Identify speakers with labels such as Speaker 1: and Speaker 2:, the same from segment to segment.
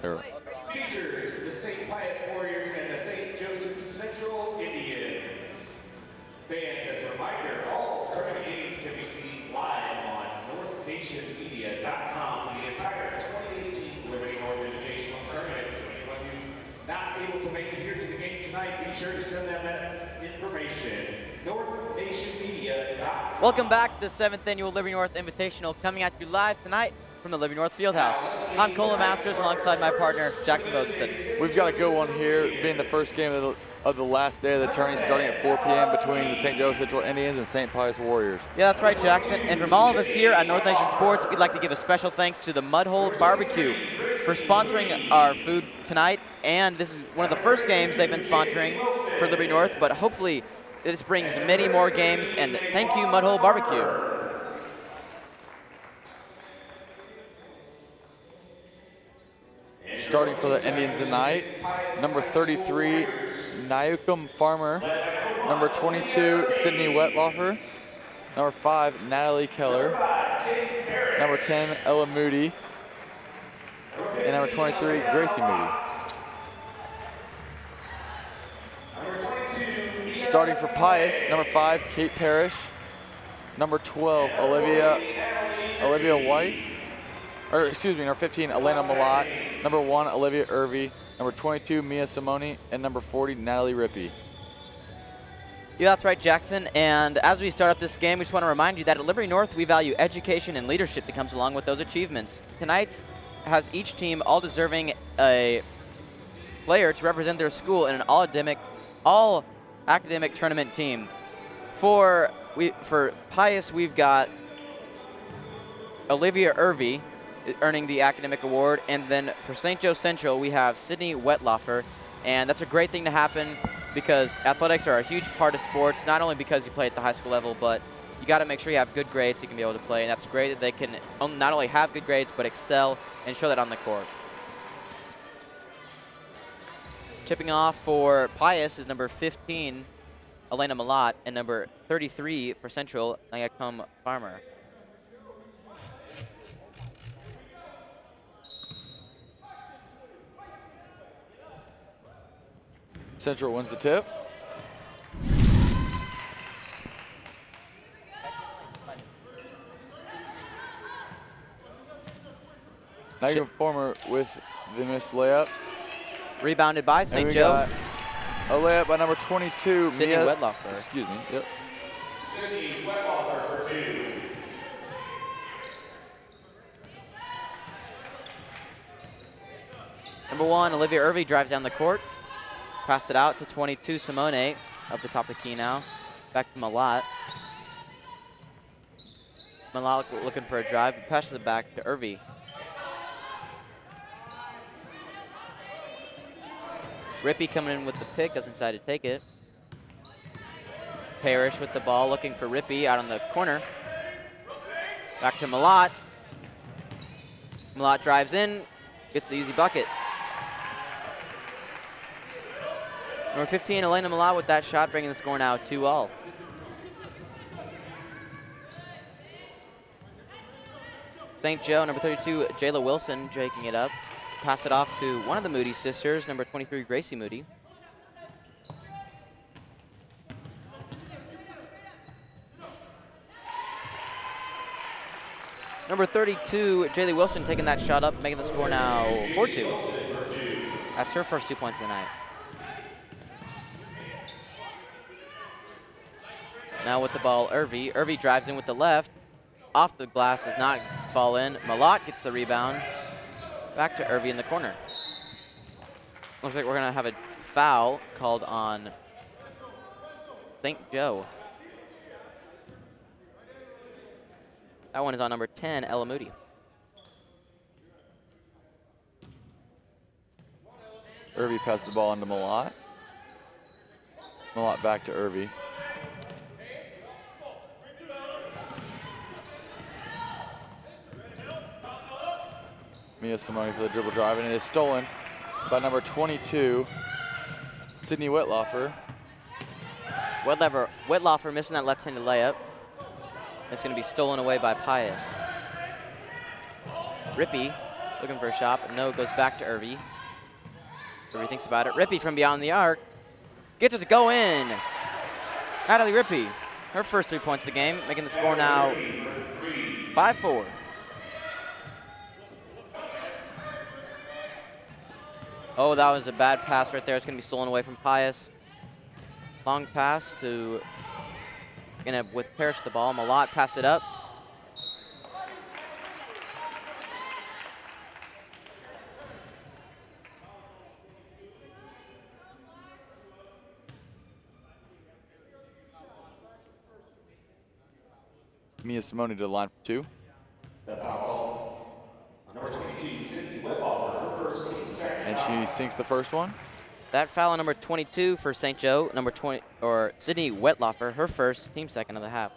Speaker 1: Features the St. Pius Warriors and the St. Joseph Central Indians. Fans, as a reminder, all tournament games can be seen live on NorthNationMedia.com for the entire 2018 Liberty North Invitational Tournament. So anyone who's not able to make it here to the game tonight, be sure to send them that information. NorthNationMedia.com.
Speaker 2: Welcome back to the 7th Annual Liberty North Invitational, coming at you live tonight from the Liberty North Fieldhouse. I'm Colin Masters alongside my partner, Jackson Botheson.
Speaker 3: We've got a good one here, being the first game of the last day of the tournament, starting at 4 p.m. between the St. Joseph Central Indians and St. Pius Warriors.
Speaker 2: Yeah, that's right, Jackson. And from all of us here at North Nation Sports, we'd like to give a special thanks to the Mudhole Barbecue for sponsoring our food tonight. And this is one of the first games they've been sponsoring for Liberty North, but hopefully this brings many more games. And thank you, Mudhole Barbecue.
Speaker 3: Starting for the Indians tonight, number 33, Nayukum Farmer, number 22, Sydney Wetlaufer, number 5, Natalie Keller, number 10, Ella Moody, and number 23, Gracie Moody. Starting for Pius, number 5, Kate Parrish, number 12, Olivia White, or excuse me, number 15, Elena Malott, number 1, Olivia Irvy, number 22, Mia Simoni, and number 40, Natalie Rippey.
Speaker 2: Yeah, that's right, Jackson. And as we start up this game, we just want to remind you that at Liberty North, we value education and leadership that comes along with those achievements. Tonight's has each team all deserving a player to represent their school in an all academic tournament team. For Pius, we've got Olivia Irvy earning the academic award, and then for St. Joe Central, we have Sydney Wetlaufer, and that's a great thing to happen because athletics are a huge part of sports, not only because you play at the high school level, but you got to make sure you have good grades so you can be able to play, and that's great that they can not only have good grades, but excel and show that on the court. Tipping off for Pius is number 15, Elena Malott, and number 33 for Central, Nayukum Farmer.
Speaker 3: Central wins the tip. Nayukum Farmer with the missed layup.
Speaker 2: Rebounded by St. Joe.
Speaker 3: A layup by number 22,
Speaker 2: Sydney Wetlaufer.
Speaker 3: Excuse me. Yep.
Speaker 1: Sydney Wetlaufer for 2.
Speaker 2: Number 1, Olivia Irvy drives down the court. Pass it out to 22, Simone, up the top of the key now. Back to Malott. Malott looking for a drive, passes it back to Irvy. Rippey coming in with the pick, doesn't decide to take it. Parrish with the ball, looking for Rippey out on the corner. Back to Malott. Malott drives in, gets the easy bucket. Number 15, Elena Malott with that shot, bringing the score now 2-all. St. Joe, number 32, Jayla Wilson, draking it up. Pass it off to one of the Moody sisters, number 23, Gracie Moody. Number 32, Jayla Wilson, taking that shot up, making the score now 4-2. That's her first 2 points of the night. Now with the ball, Irvy. Irvy drives in with the left. Off the glass, does not fall in. Malott gets the rebound. Back to Irvy in the corner. Looks like we're going to have a foul called on St. Joe. That one is on number 10, Ella Moody.
Speaker 3: Irvy passed the ball into Malott. Malott back to Irvy. Mia Simone for the dribble drive, and it is stolen by number 22, Sydney Wetlaufer.
Speaker 2: Wetlaufer missing that left-handed layup. It's going to be stolen away by Pius. Rippey looking for a shot, but no, it goes back to Irby. Irby thinks about it. Rippey from beyond the arc gets it to go in. Natalie Rippey, her first 3 points of the game, making the score now 5-4. Oh, that was a bad pass right there. It's going to be stolen away from Pius. Long pass to, with Parrish the ball. Malott pass it up.
Speaker 3: Mia Simone to the line for 2.
Speaker 1: Number 22, Sydney Whitlock, her first team second.
Speaker 3: And she sinks the first one.
Speaker 2: That foul on number 22 for St. Joe, number 20, or Sydney Wetloffer, her first, team second of the half.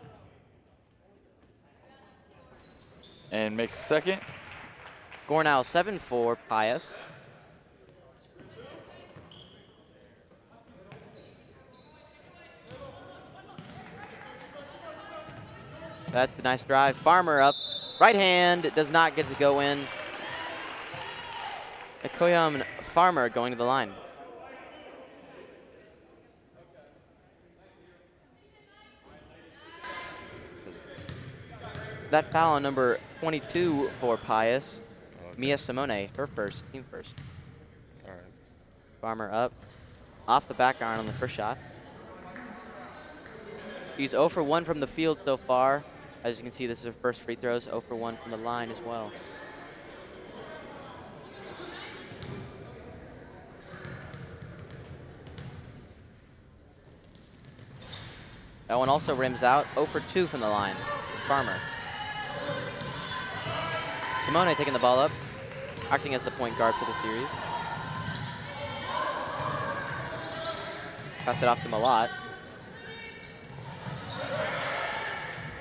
Speaker 3: And makes the second.
Speaker 2: Score now 7-4, Pius. That's a nice drive. Farmer up. Right hand does not get to go in. Ekoyam Farmer going to the line. That foul on number 22 for Pius. Okay. Mia Simone, her first, team first.
Speaker 4: All right.
Speaker 2: Farmer up. Off the back iron on the first shot. He's 0 for 1 from the field so far. As you can see, this is her first free throws. 0 for 1 from the line as well. That one also rims out. 0 for 2 from the line. Farmer. Simone taking the ball up, acting as the point guard for the series. Pass it off to Malott.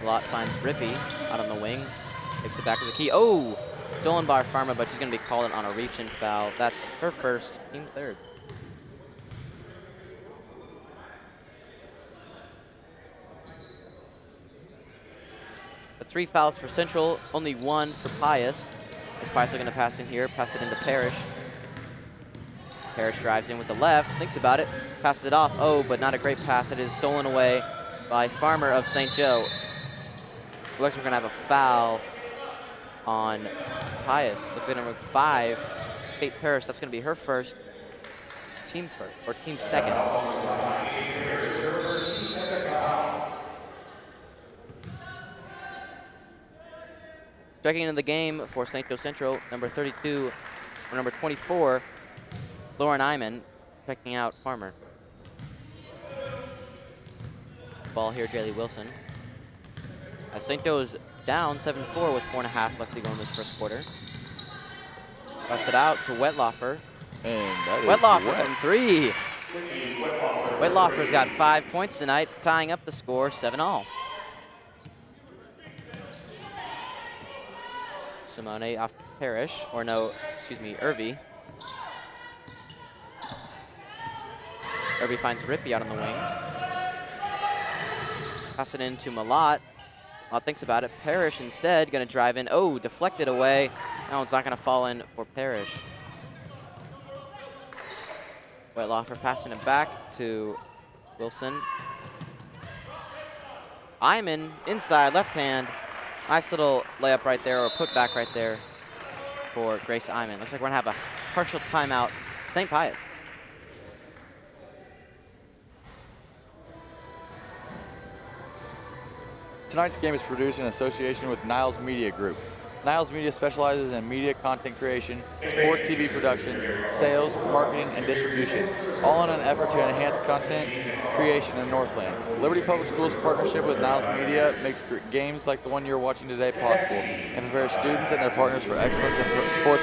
Speaker 2: Malott finds Rippey out on the wing. Takes it back to the key. Oh! Stolen by Farmer, but she's going to be called on a reach-in foul. That's her first, team third. The 3 fouls for Central, only 1 for Pius. Is Pius looking to pass in here, pass it into Parrish. Parrish drives in with the left, thinks about it, passes it off. Oh, but not a great pass. It is stolen away by Farmer of St. Joe. Looks like we're going to have a foul on Pius. Looks like number 5, Kate Parrish. That's going to be her first, team first, or team second. Checking into the game for St. Joe Central, number 32, or number 24, Lauren Iman, checking out Farmer. Ball here, Jaylee Wilson. As St. Joe is down 7-4 with 4.5 left to go in this first quarter. Pass it out to Wetloffer.
Speaker 3: And that is
Speaker 2: Wetloffer from 3. Wetloffer's got 5 points tonight, tying up the score 7-all. Simone off Parrish, or no, excuse me, Irby. Irby finds Rippey out on the wing. Pass it into Malott. Malott thinks about it. Parrish instead going to drive in. Oh, deflected away. That one's not going to fall in for Parrish. Wetloffer passing it back to Wilson. Iman inside, left hand. Nice little layup right there, or put back right there for Grace Iman. Looks like we're going to have a partial timeout. St. Pius.
Speaker 3: Tonight's game is produced in association with Niles Media Group. Niles Media specializes in media content creation, sports TV production, sales, marketing, and distribution, all in an effort to enhance content creation in Northland. Liberty Public Schools' partnership with Niles Media makes games like the one you're watching today possible and prepares students and their partners for excellence in sports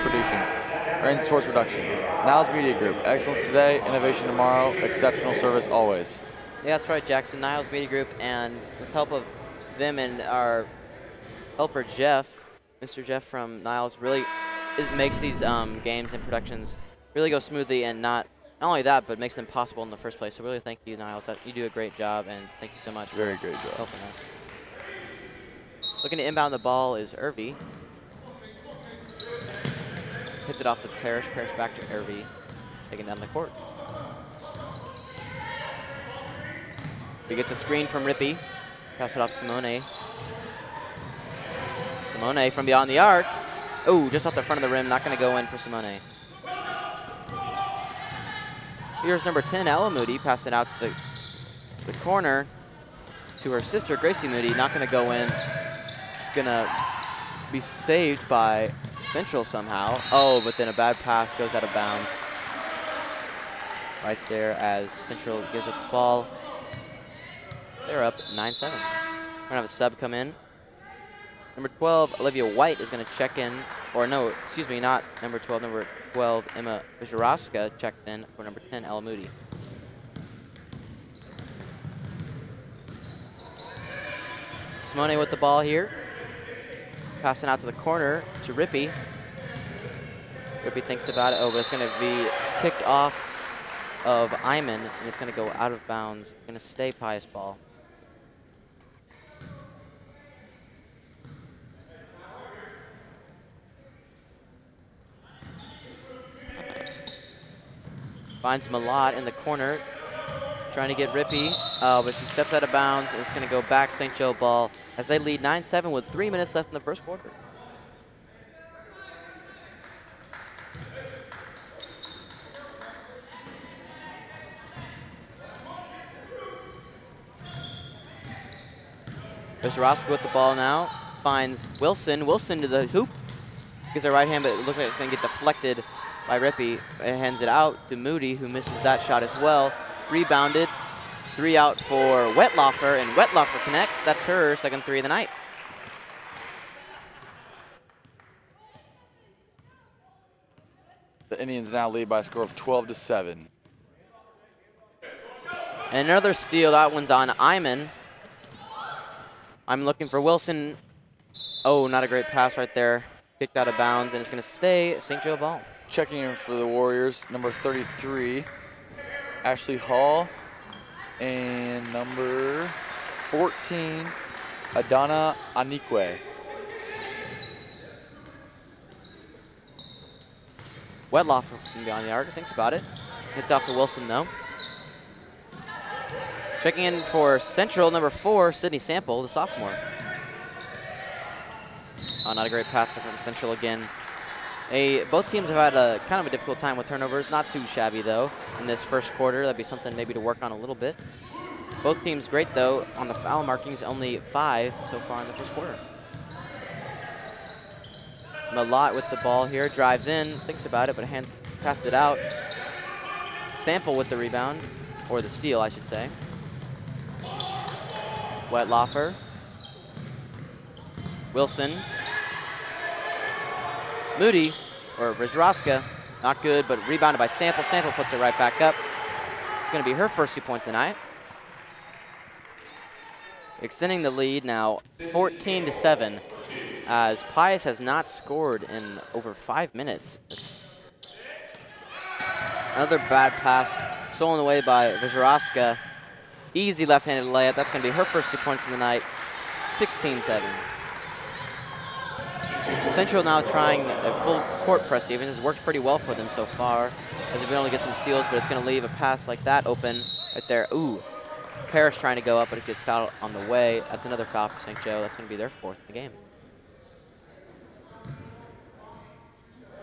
Speaker 3: production. Niles Media Group, excellence today, innovation tomorrow, exceptional service always.
Speaker 2: Yeah, that's right, Jackson. Niles Media Group, and with help of them and our helper Jeff, Mr. Jeff from Niles, really makes these games and productions really go smoothly, and not only that, but makes them possible in the first place. So really thank you, Niles. You do a great job, and thank you so much
Speaker 3: for
Speaker 2: helping us. Looking to inbound the ball is Irby. hits it off to Parrish. Parrish back to Irby, taking down the court. He gets a screen from Rippey. Pass it off Simone. Simone from beyond the arc. Oh, just off the front of the rim. Not going to go in for Simone. Here's number 10, Ella Moody. Pass it out to the corner to her sister, Gracie Moody. Not going to go in. It's going to be saved by Central somehow. Oh, but then a bad pass goes out of bounds. Right there as Central gives up the ball. They're up 9-7. We're going to have a sub come in. Number 12, Olivia White is going to check in. Or no, excuse me, not number 12. Number 12, Emma Vizharaska checked in for number 10, Ella Moody. Simone with the ball here. Passing out to the corner to Rippey. Rippey thinks about it. Oh, but it's going to be kicked off of Iman, and it's going to go out of bounds. Going to stay Pius ball. Finds Malott in the corner, trying to get Rippey, but she steps out of bounds, and it's going to go back St. Joe ball as they lead 9-7 with 3 minutes left in the first quarter. Vizharaska with the ball now, finds Wilson. Wilson to the hoop, gets a right hand, but it looks like it's going to get deflected by Rippey. It hands it out to Moody, who misses that shot as well. Rebounded. 3 out for Wetlaufer, and Wetlaufer connects. That's her second 3 of the night.
Speaker 3: The Indians now lead by a score of 12-7.
Speaker 2: And another steal. That one's on Iman. I'm looking for Wilson. Oh, not a great pass right there. Kicked out of bounds, and it's going to stay St. Joe ball.
Speaker 3: Checking in for the Warriors, number 33, Ashley Hall, and number 14, Adana Anikwe.
Speaker 2: Wetlaufer from beyond the arc, thinks about it. Hits off to Wilson, though. Checking in for Central, number 4, Sydney Sample, the sophomore. Oh, not a great pass from Central again. Both teams have had a kind of a difficult time with turnovers. Not too shabby, though, in this first quarter. That'd be something maybe to work on a little bit. Both teams great, though, on the foul markings. Only 5 so far in the first quarter. Malott with the ball here. Drives in, thinks about it, but passes it out. Sample with the rebound, or the steal, I should say. Wetlaufer. Wilson. Moody, or Vizharaska, not good, but rebounded by Sample. Sample puts it right back up. It's going to be her first 2 points tonight. Extending the lead now 14-7, as Pius has not scored in over 5 minutes. Another bad pass stolen away by Vizharaska. Easy left-handed layup. That's going to be her first 2 points of the night. 16-7. Central now trying a full court press defense. It's worked pretty well for them so far, as they've been able to get some steals, but it's going to leave a pass like that open right there. Ooh, Parrish trying to go up, but it gets fouled on the way. That's another foul for St. Joe. That's going to be their 4th in the game.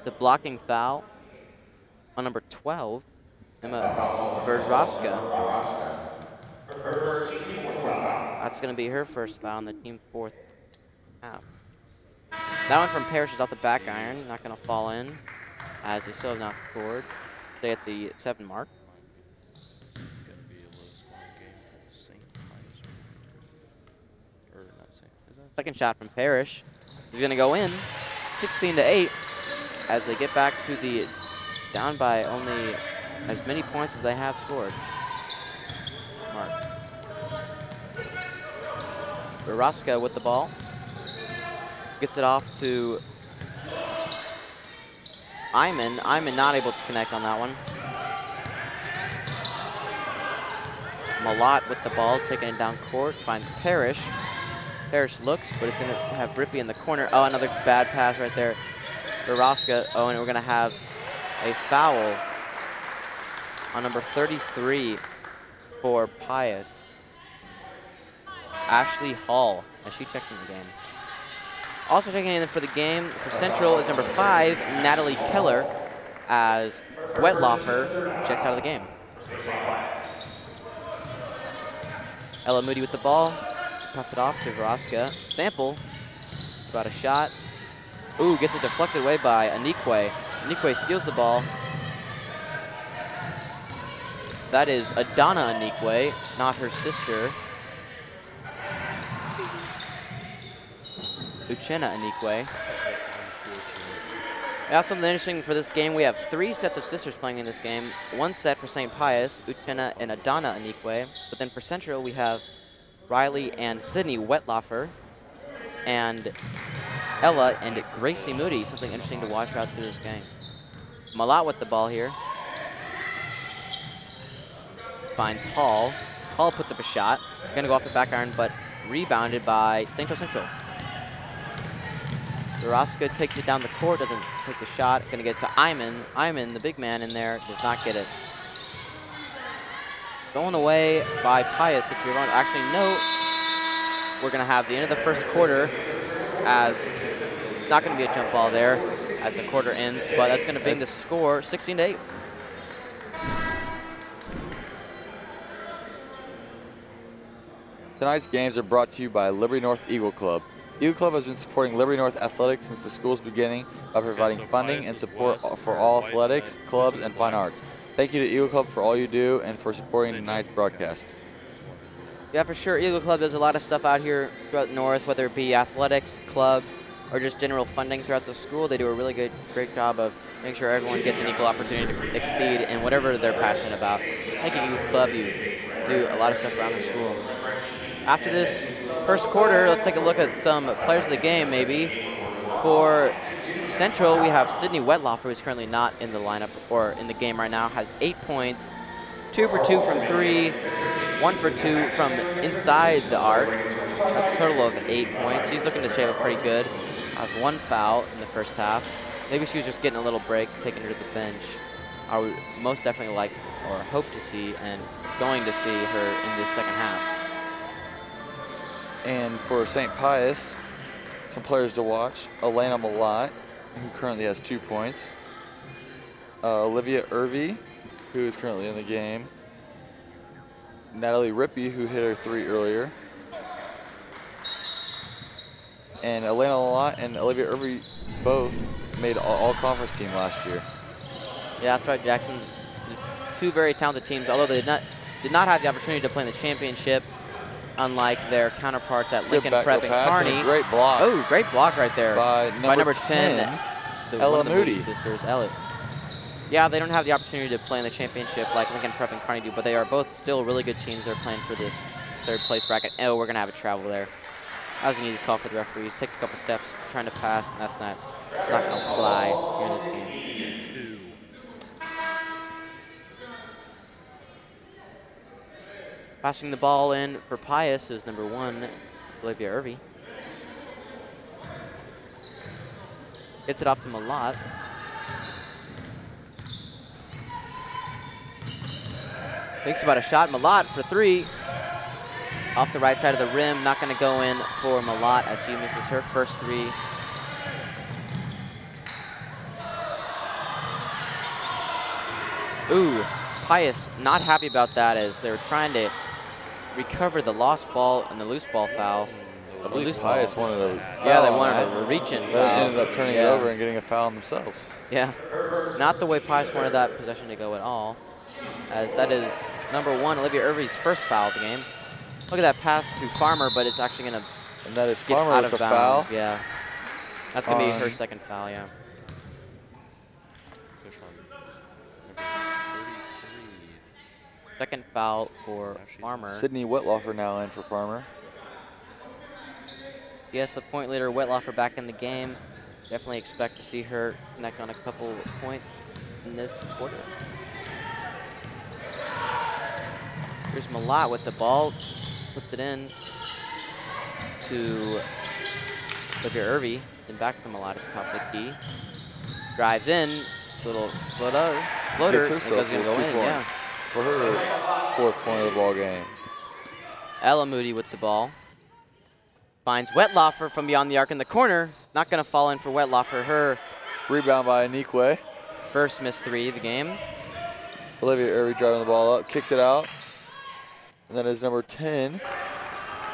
Speaker 2: The blocking foul on number 12, Emma Vizharaska. That's going to be her first foul on the team 4th half. That one from Parrish is off the back iron, not going to fall in, as they still have not scored. Stay at the 7 mark. Second shot from Parrish. He's going to go in, 16-8, as they get back to the down by only as many points as they have scored. Mark. Vizharaska with the ball. Gets it off to Iman. Iman not able to connect on that one. Malott with the ball, taking it down court, finds Parrish. Parrish looks, but it's going to have Rippey in the corner. Oh, another bad pass right there. Veraska. Oh, and we're going to have a foul on number 33 for Pius. Ashley Hall, as she checks in the game. Also checking in for the game for Central is number 5, Natalie Keller, as Wettlaufer checks out of the game. Ella Moody with the ball. Pass it off to Veraska. Sample. It's about a shot. Ooh, gets it deflected away by Anikwe. Anikwe steals the ball. That is Adana Anikwe, not her sister. Uchenna Anikwe. Now something interesting for this game, we have 3 sets of sisters playing in this game. 1 set for St. Pius, Uchenna and Adana Anikwe. But then for Central, we have Riley and Sydney Wettlaufer, and Ella and Gracie Moody. Something interesting to watch out through this game. Malat with the ball here. Finds Hall. Hall puts up a shot. Gonna go off the back iron, but rebounded by Central. Veraska takes it down the court, doesn't take the shot. Gonna get it to Iman. Iman, the big man in there, does not get it. Going away by Pius, gets rebound. Actually, no. We're gonna have the end of the first quarter, as not gonna be a jump ball there as the quarter ends, but that's gonna bring the score 16-8.
Speaker 3: Tonight's games are brought to you by Liberty North Eagle Club. Eagle Club has been supporting Liberty North athletics since the school's beginning by providing funding and support for all athletics, clubs, and fine arts. Thank you to Eagle Club for all you do and for supporting tonight's broadcast.
Speaker 2: Yeah, for sure. Eagle Club does a lot of stuff out here throughout North, whether it be athletics, clubs, or just general funding throughout the school. They do a really great job of making sure everyone gets an equal opportunity to exceed in whatever they're passionate about. Thank you, Eagle Club. You do a lot of stuff around the school. After this first quarter, let's take a look at some players of the game, maybe. For Central, we have Sydney Wettlaufer, who's currently not in the lineup or in the game right now, has 8 points, 2 for 2 from 3, 1 for 2 from inside the arc. That's a total of 8 points. She's looking to shape up pretty good. Has 1 foul in the first half. Maybe she was just getting a little break, taking her to the bench. I would most definitely like or hope to see and going to see her in this second half.
Speaker 3: And for St. Pius, some players to watch. Elena Malat, who currently has 2 points. Olivia Irvy, who is currently in the game. Natalie Rippey, who hit her 3 earlier. And Elena Malat and Olivia Irvy both made all-conference team last year.
Speaker 2: Yeah, that's right, Jackson. 2 very talented teams, although they did not have the opportunity to play in the championship, unlike their counterparts at Lincoln Prep and Kearney.
Speaker 3: Great block.
Speaker 2: Oh, great block right there
Speaker 3: by number
Speaker 2: 10
Speaker 3: Ella Moody.
Speaker 2: Sisters, Ella. Yeah, they don't have the opportunity to play in the championship like Lincoln Prep and Kearney do, but they are both still really good teams. They're playing for this 3rd place bracket. Oh, we're gonna have a travel there. That was an easy call for the referees. Takes a couple steps, trying to pass, and it's not gonna fly here in this game. Passing the ball in for Pius is number 1, Olivia Irvy. Hits it off to Malat. Thinks about a shot. Malat for 3. Off the right side of the rim. Not going to go in for Malat as she misses her first 3. Ooh, Pius not happy about that as they were trying to recover the lost ball and the loose ball foul.
Speaker 3: I believe Pius wanted a foul.
Speaker 2: Yeah, they wanted a reach-in foul.
Speaker 3: They ended up turning it over and getting a foul on themselves.
Speaker 2: Yeah, not the way Pius wanted that possession to go at all, as that is number 1, Olivia Irvy's first foul of the game. Look at that pass to Farmer, but it's actually going to
Speaker 3: And that is
Speaker 2: get
Speaker 3: Farmer
Speaker 2: out
Speaker 3: with
Speaker 2: of
Speaker 3: the
Speaker 2: bounds.
Speaker 3: foul.
Speaker 2: Yeah, that's going to be her second foul, yeah. Second foul for Farmer.
Speaker 3: Sydney Wettlaufer now in for Farmer.
Speaker 2: Yes, the point leader, Wettlaufer, back in the game. Definitely expect to see her connect on a couple of points in this quarter. Here's Malat with the ball. Puts it in to Olivia Irvy. Then back to Malat at the top of the key. Drives in, little floater,
Speaker 3: Gets
Speaker 2: and
Speaker 3: herself
Speaker 2: goes gonna go
Speaker 3: 2
Speaker 2: in,
Speaker 3: points
Speaker 2: yeah.
Speaker 3: for her 4th point of the ball game.
Speaker 2: Ella Moody with the ball. Finds Wetlaufer from beyond the arc in the corner. Not gonna fall in for Wetlaufer. Her
Speaker 3: Rebound by Anikwe.
Speaker 2: first missed 3 of the game.
Speaker 3: Olivia Irby driving the ball up, kicks it out. And then is number 10.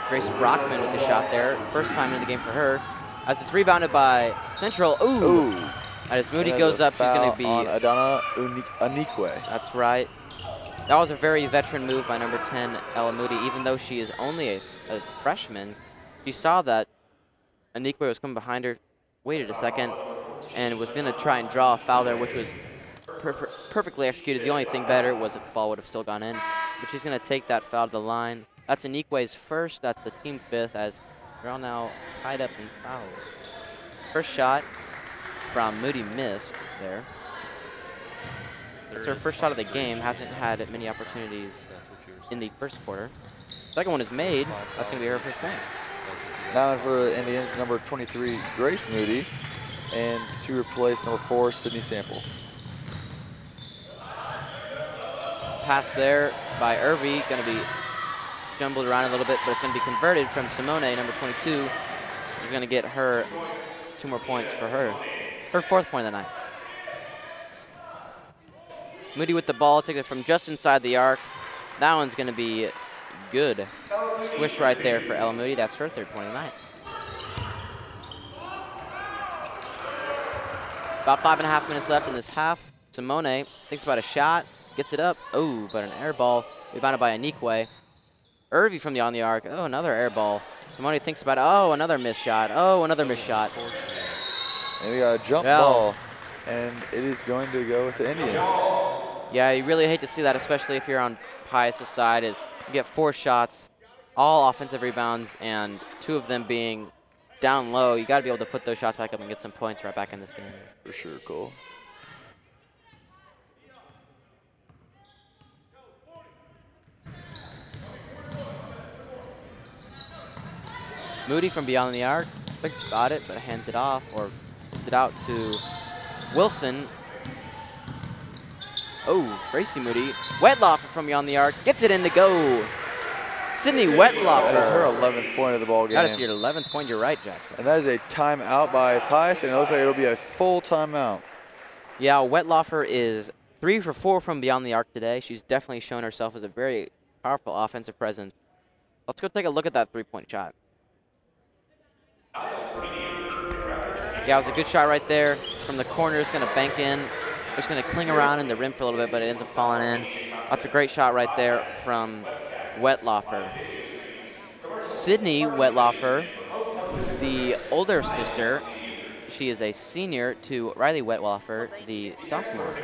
Speaker 2: Grace Brockman with the shot there. First time in the game for her. As it's rebounded by Central. Ooh. As Moody goes up, she's going to be
Speaker 3: on Adana Anikwe.
Speaker 2: That's right. That was a very veteran move by number 10, Ella Moody. Even though she is only a freshman, she saw that Anikwe was coming behind her, waited a second, and was going to try and draw a foul there, which was perfectly executed. The only thing better was if the ball would have still gone in. But she's going to take that foul to the line. That's Anikwe's first. That's the team 5th, as they're all now tied up in fouls. First shot from Moody missed there. It's her first shot of the game. Hasn't had many opportunities in the first quarter. Second one is made. That's going to be her first point.
Speaker 3: Now for the Indians, number 23, Grace Moody. And to replace number 4, Sydney Sample.
Speaker 2: Pass there by Irby. Going to be jumbled around a little bit, but it's going to be converted from Simone, number 22. He's going to get her 2 more points for her. Her 4th point of the night. Moody with the ball, takes it from just inside the arc. That one's going to be good. Swish right there for Ella Moody. That's her 3rd point of the night. About 5.5 minutes left in this half. Simone thinks about a shot, gets it up. Oh, but an air ball rebounded by Anikwe. Irby from beyond the arc. Oh, another air ball. Simone thinks about it. Oh, another missed shot. Oh, another missed shot.
Speaker 3: And we got a jump ball, and it is going to go with the Indians.
Speaker 2: Yeah, you really hate to see that, especially if you're on Pius' side. Is you get 4 shots, all offensive rebounds, and 2 of them being down low. You got to be able to put those shots back up and get some points right back in this game.
Speaker 3: For sure, Cole.
Speaker 2: Moody from beyond the arc, thinks about it, but hands it off or it out to Wilson. Oh, Gracie Moody. Wetlaufer from beyond the arc, gets it in to go. Sydney Wetlaufer.
Speaker 3: That is her 11th point of the ball game.
Speaker 2: That is your 11th point, you're right, Jackson.
Speaker 3: And that is a timeout by Pius, and it looks like it'll be a full timeout.
Speaker 2: Yeah, Wetlaufer is 3 for 4 from beyond the arc today. She's definitely shown herself as a very powerful offensive presence. Let's go take a look at that 3-point shot. Yeah, it was a good shot right there. From the corner, it's going to bank in. It's going to cling around in the rim for a little bit, but it ends up falling in. That's a great shot right there from Wetlaufer. Sydney Wetlaufer, the older sister, she is a senior to Riley Wetlaufer, the sophomore.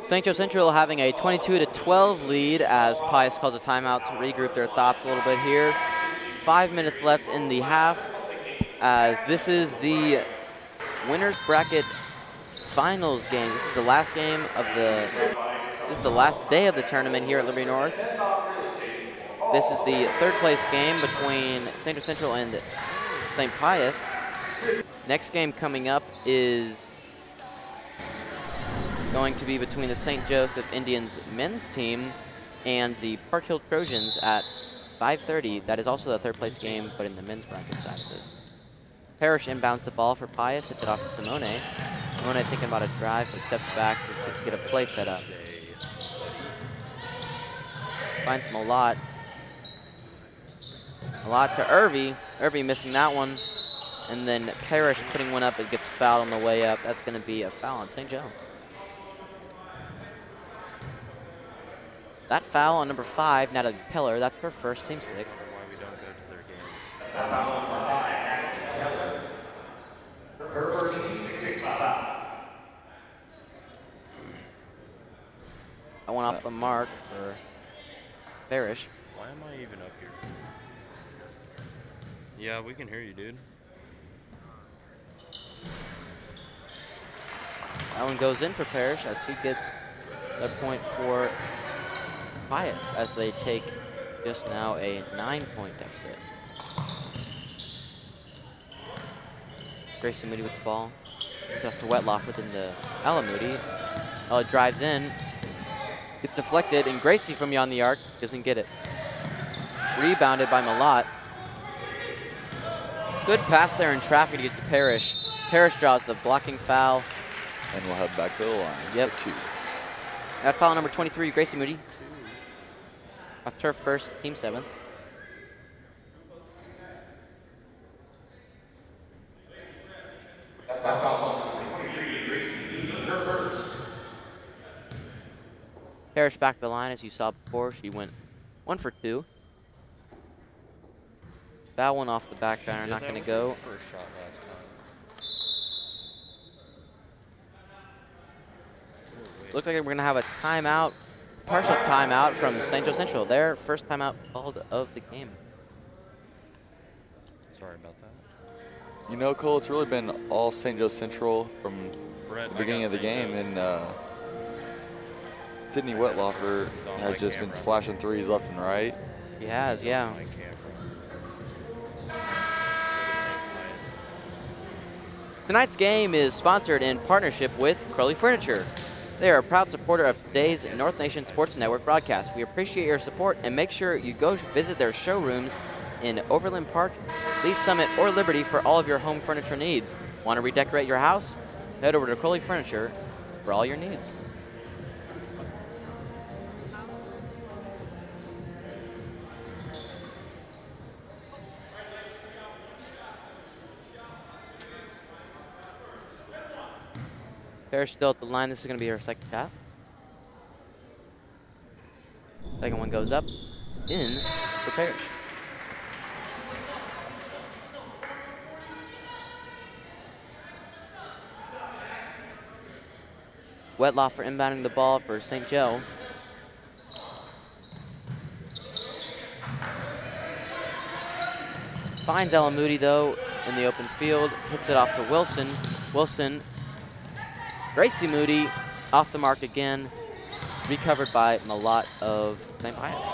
Speaker 2: St. Joe Central having a 22-12 lead as Pius calls a timeout to regroup their thoughts a little bit here. 5 minutes left in the half as this is the winners bracket finals game. This is the last game of this is the last day of the tournament here at Liberty North. This is the 3rd place game between St. Joe Central and St. Pius. Next game coming up is going to be between the St. Joseph Indians men's team and the Park Hill Trojans at 5:30. That is also the 3rd place game, but in the men's bracket side of this. Parrish inbounds the ball for Pius, hits it off to Simone. Simone thinking about a drive, but steps back to get a play set up. Finds Malott. Malott to Irby. Irby missing that one. And then Parrish putting one up. It gets fouled on the way up. That's going to be a foul on St. Joe. That foul on number 5, Natalie Keller. That's her first, team 6th.
Speaker 4: Why we don't go to their game.
Speaker 1: That foul on number 5, Natalie Keller. Her first, team 6 foul.
Speaker 2: I went off the mark for Parrish.
Speaker 4: Why am I even up here? Yeah, we can hear you, dude.
Speaker 2: That one goes in for Parrish as he gets a point for Pius as they take just now a 9-point deficit. Grayson Moody with the ball. It's up to Wetloff within the Alamoody. Drives in. Gets deflected, and Gracie from beyond the arc doesn't get it. Rebounded by Malat. Good pass there in traffic to get to Parrish. Parrish draws the blocking foul.
Speaker 3: And we'll head back to the line.
Speaker 2: Yep.
Speaker 3: For 2.
Speaker 2: That foul number 23, Gracie Moody. Off turf first, team 7th. Parrish back to the line, as you saw before. She went 1 for 2. That one off the back banner, not going to go.
Speaker 4: First shot last time.
Speaker 2: Looks like we're going to have a timeout, partial timeout from St. Joe Central. Their first timeout called of the game.
Speaker 4: Sorry about that.
Speaker 3: You know, Cole, it's really been all St. Joe Central from
Speaker 4: Brett,
Speaker 3: the beginning of the game, and Sydney Wetlofer has just been splashing threes left and right.
Speaker 2: He has, yeah.
Speaker 4: My camera.
Speaker 2: Tonight's game is sponsored in partnership with Crowley Furniture. They are a proud supporter of today's North Nation Sports Network broadcast. We appreciate your support, and make sure you go visit their showrooms in Overland Park, Lee Summit, or Liberty for all of your home furniture needs. Want to redecorate your house? Head over to Crowley Furniture for all your needs. Parrish still at the line. This is going to be her second shot. Second one goes up, in for Parrish. Wetlofer inbounding the ball for St. Joe. Finds Alamoody though in the open field, hits it off to Wilson. Wilson, Gracie Moody off the mark again, recovered by Malat of St. Pius.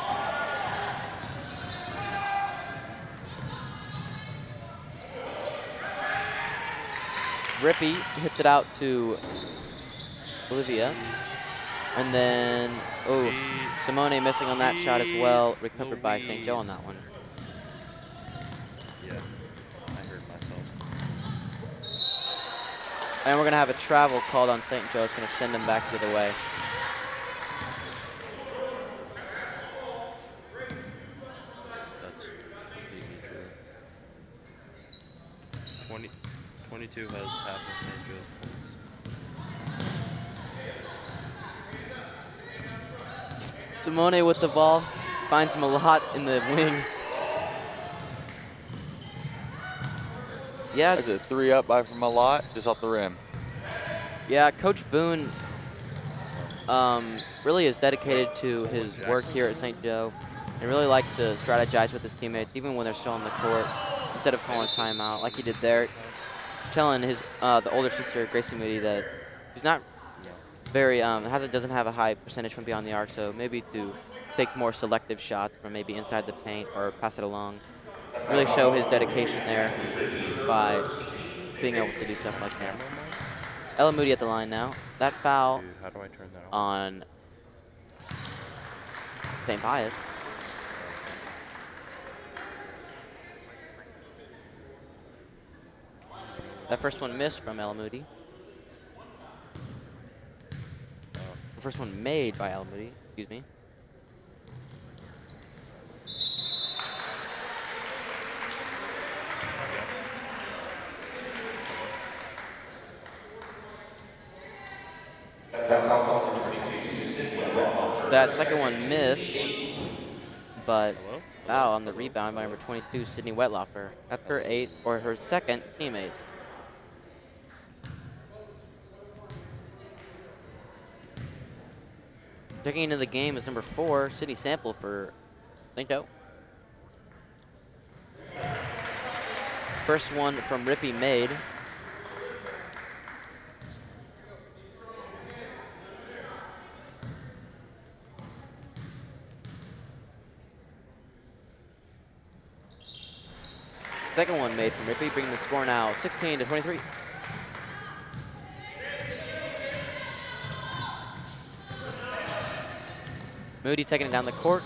Speaker 2: Rippey hits it out to Olivia. And then, oh, Simone missing on that shot as well, recovered by St. Joe on that one.
Speaker 4: Yeah, I heard myself.
Speaker 2: And we're going to have a travel called on St. Joe. It's going to send them back the other way.
Speaker 4: That's completely true. 22 has half of St. Joe's points.
Speaker 2: Simone with the ball, finds Malat in the wing. Yeah,
Speaker 3: There's a 3 up by from Malat, just off the rim.
Speaker 2: yeah. Coach Boone really is dedicated to his work here at St. Joe, and really likes to strategize with his teammates, even when they're still on the court, instead of calling a timeout like he did there. Telling his the older sister Gracie Moody that she's not very doesn't have a high percentage from beyond the arc, so maybe to take more selective shots from maybe inside the paint or pass it along. Really show his dedication there by being able to do stuff like that. Ella Moody at the line now. That foul
Speaker 4: Dude, how do I turn that off?
Speaker 2: on St. Pius. That first one missed from Ella Moody. The first one made by Ella Moody, excuse me. That second one missed, but foul on the rebound by number 22, Sydney Wetlofer. That's her 8th, or her second teammate. Checking into the game is number 4, Sydney Sample for St. Joe. First one from Rippey made. Second one made from Rippey, bringing the score now 16-23. Moody taking it down the court.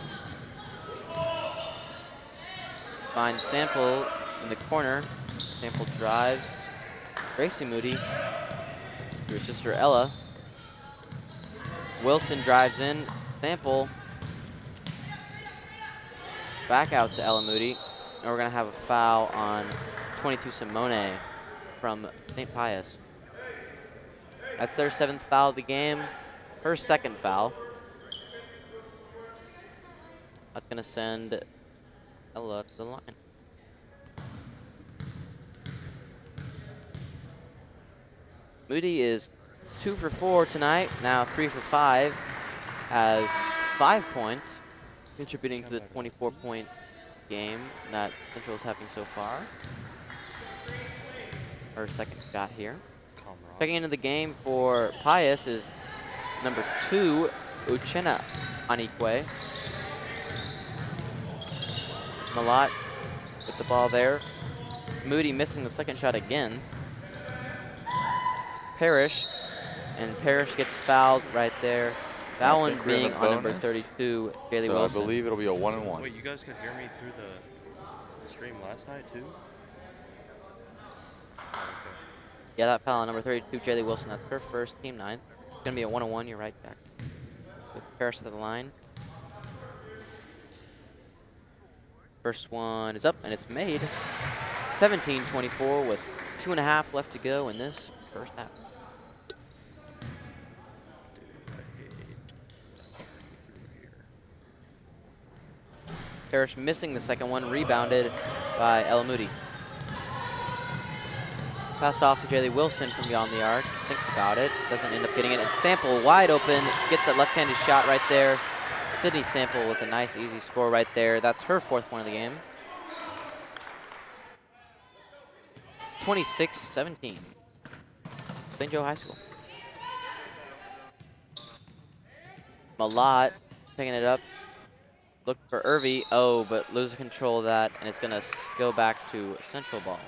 Speaker 2: Finds Sample in the corner. Sample drives. Gracie Moody to her sister Ella. Wilson drives in. Sample back out to Ella Moody. And we're going to have a foul on 22 Simone from St. Pius. That's their 7th foul of the game. Her 2nd foul. That's going to send Ella to the line. Moody is 2 for 4 tonight, now 3 for 5, has 5 points, contributing to the 24-point game that Central is having so far. Her 2nd shot here. Checking into the game for Pius is number 2, Uchenna Anikwe. Malat with the ball there. Moody missing the 2nd shot again. Parrish, and Parrish gets fouled right there. That one being on number 32, Jaylee Wilson.
Speaker 3: I believe it'll be a 1-and-1.
Speaker 4: Wait, you guys could hear me through the stream last night too? Okay.
Speaker 2: Yeah, that foul on number 32, Jaylee Wilson. That's her first, team 9. It's going to be a 1-on-1, you're right, Jack. With Parrish to the line. First one is up, and it's made. 17-24 with 2.5 left to go in this first half. Parrish missing the 2nd one, rebounded by Ella Moody. Passed off to Jaylee Wilson from beyond the arc. Thinks about it, doesn't end up getting it. And Sample wide open, gets that left-handed shot right there. Sydney Sample with a nice, easy score right there. That's her 4th point of the game. 26-17. St. Joe High School. Malat picking it up. Look for Irvy. Oh, but loses control of that, and it's going to go back to Central ball.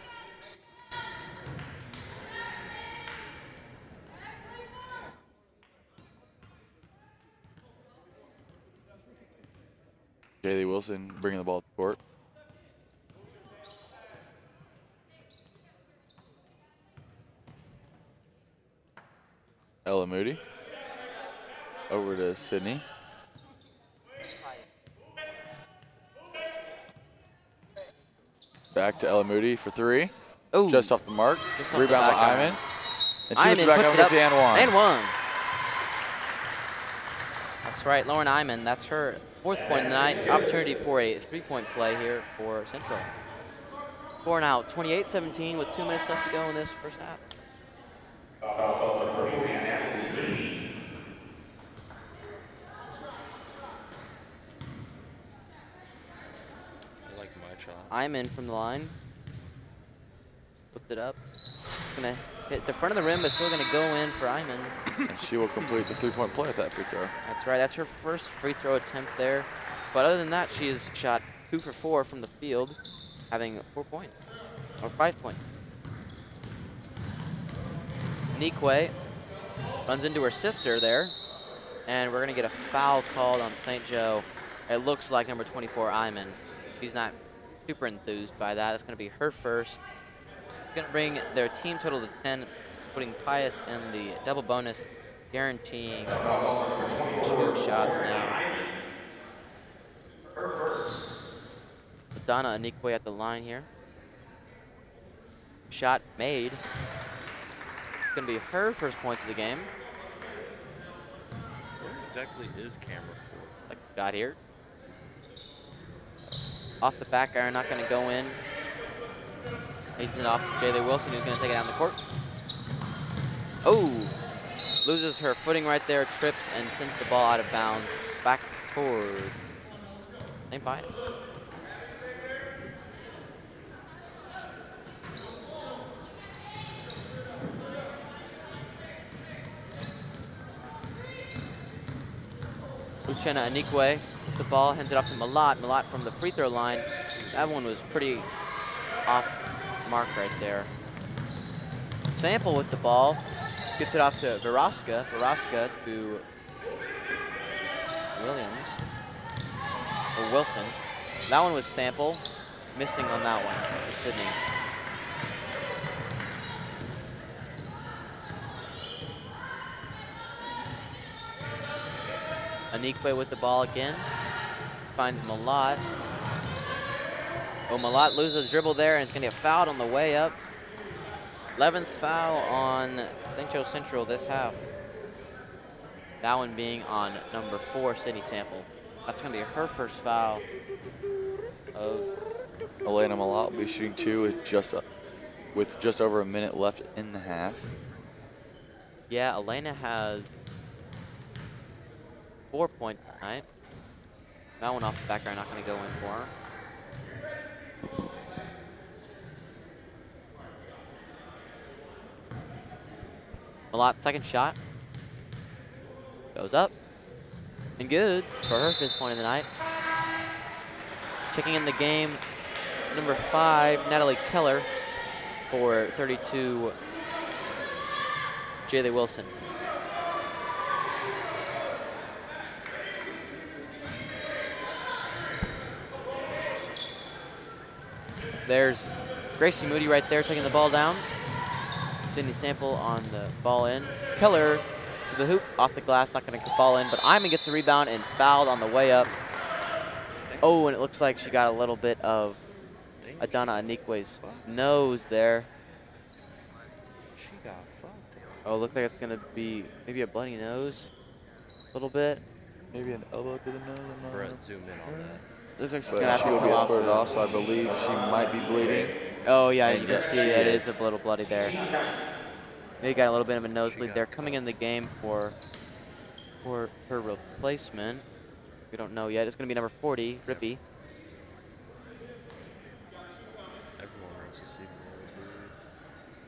Speaker 3: Jaylee Wilson bringing the ball to court. Ella Moody. Over to Sydney. Back to Ella Moody for 3.
Speaker 2: Ooh.
Speaker 3: Just off the mark. Rebound by Iman. And she
Speaker 2: Iman
Speaker 3: puts it back
Speaker 2: puts
Speaker 3: up
Speaker 2: it up.
Speaker 3: with the and 1.
Speaker 2: And 1. That's right, Lauren Iman. That's her 4th point of the night. Opportunity for a 3-point play here for Central. Score now 28-17 with 2 minutes left to go in this first half. Iman from the line. Flipped it up. Gonna hit the front of the rim, but still gonna go in for Iman.
Speaker 3: And she will complete the 3-point play at that free throw.
Speaker 2: That's right, that's her first free throw attempt there. But other than that, she has shot 2 for 4 from the field, having 4 points, or 5 points. Nikwe runs into her sister there, and we're gonna get a foul called on St. Joe. It looks like number 24, Iman. She's not super enthused by that. That's going to be her first. It's going to bring their team total to 10, putting Pius in the double bonus, guaranteeing 2 shots now. Donna Anikwe at the line here. Shot made. It's going to be her first points of the game.
Speaker 4: Where exactly is camera for?
Speaker 2: Like got here. Off the back iron, not going to go in. He's it off to Jaylee Wilson, who's going to take it down the court. Oh, loses her footing right there, trips, and sends the ball out of bounds back toward St. Pius. Uchenna Anikwe with the ball, hands it off to Malat. Malat from the free throw line. That one was pretty off mark right there. Sample with the ball. Gets it off to Veraska. Veraska to Williams. Or Wilson. That one was Sample. Missing on that one for Sydney. Anikwe with the ball again. Finds Malat. Oh, Malat loses the dribble there and it's going to get fouled on the way up. 11th foul on St. Joe Central this half. That one being on number 4, Sydney Sample. That's going to be her first foul of...
Speaker 3: Elena Malat will be shooting 2 with just over a minute left in the half.
Speaker 2: Yeah, Elena has 4 points tonight. That one off the back, I'm not going to go in for her. Malat, second shot. Goes up. And good for her 5th point of the night. Checking in the game, number 5, Natalie Keller for 32, Jaylee Wilson. There's Gracie Moody right there taking the ball down. Sydney Sample on the ball in. Keller to the hoop, off the glass, not going to fall in, but Iman gets the rebound and fouled on the way up. Oh, and it looks like she got a little bit of Adana Anikwe's nose there.
Speaker 4: She got fucked.
Speaker 2: Oh, looks like it's going to be maybe a bloody nose, a little bit.
Speaker 3: Maybe an elbow to the nose.
Speaker 4: Brett zoomed in on that.
Speaker 2: Looks like she's
Speaker 3: But
Speaker 2: going to have
Speaker 3: she
Speaker 2: to
Speaker 3: will
Speaker 2: come
Speaker 3: be
Speaker 2: off.
Speaker 3: escorted off, so I believe she might be bleeding.
Speaker 2: Oh, yeah,
Speaker 3: And
Speaker 2: you can
Speaker 3: yes,
Speaker 2: see
Speaker 3: she
Speaker 2: it
Speaker 3: is.
Speaker 2: is a little bloody there. Maybe got a little bit of a nosebleed there. Coming in the game for her replacement. We don't know yet. It's going to be number 40, Rippy.
Speaker 4: Everyone wants to see more.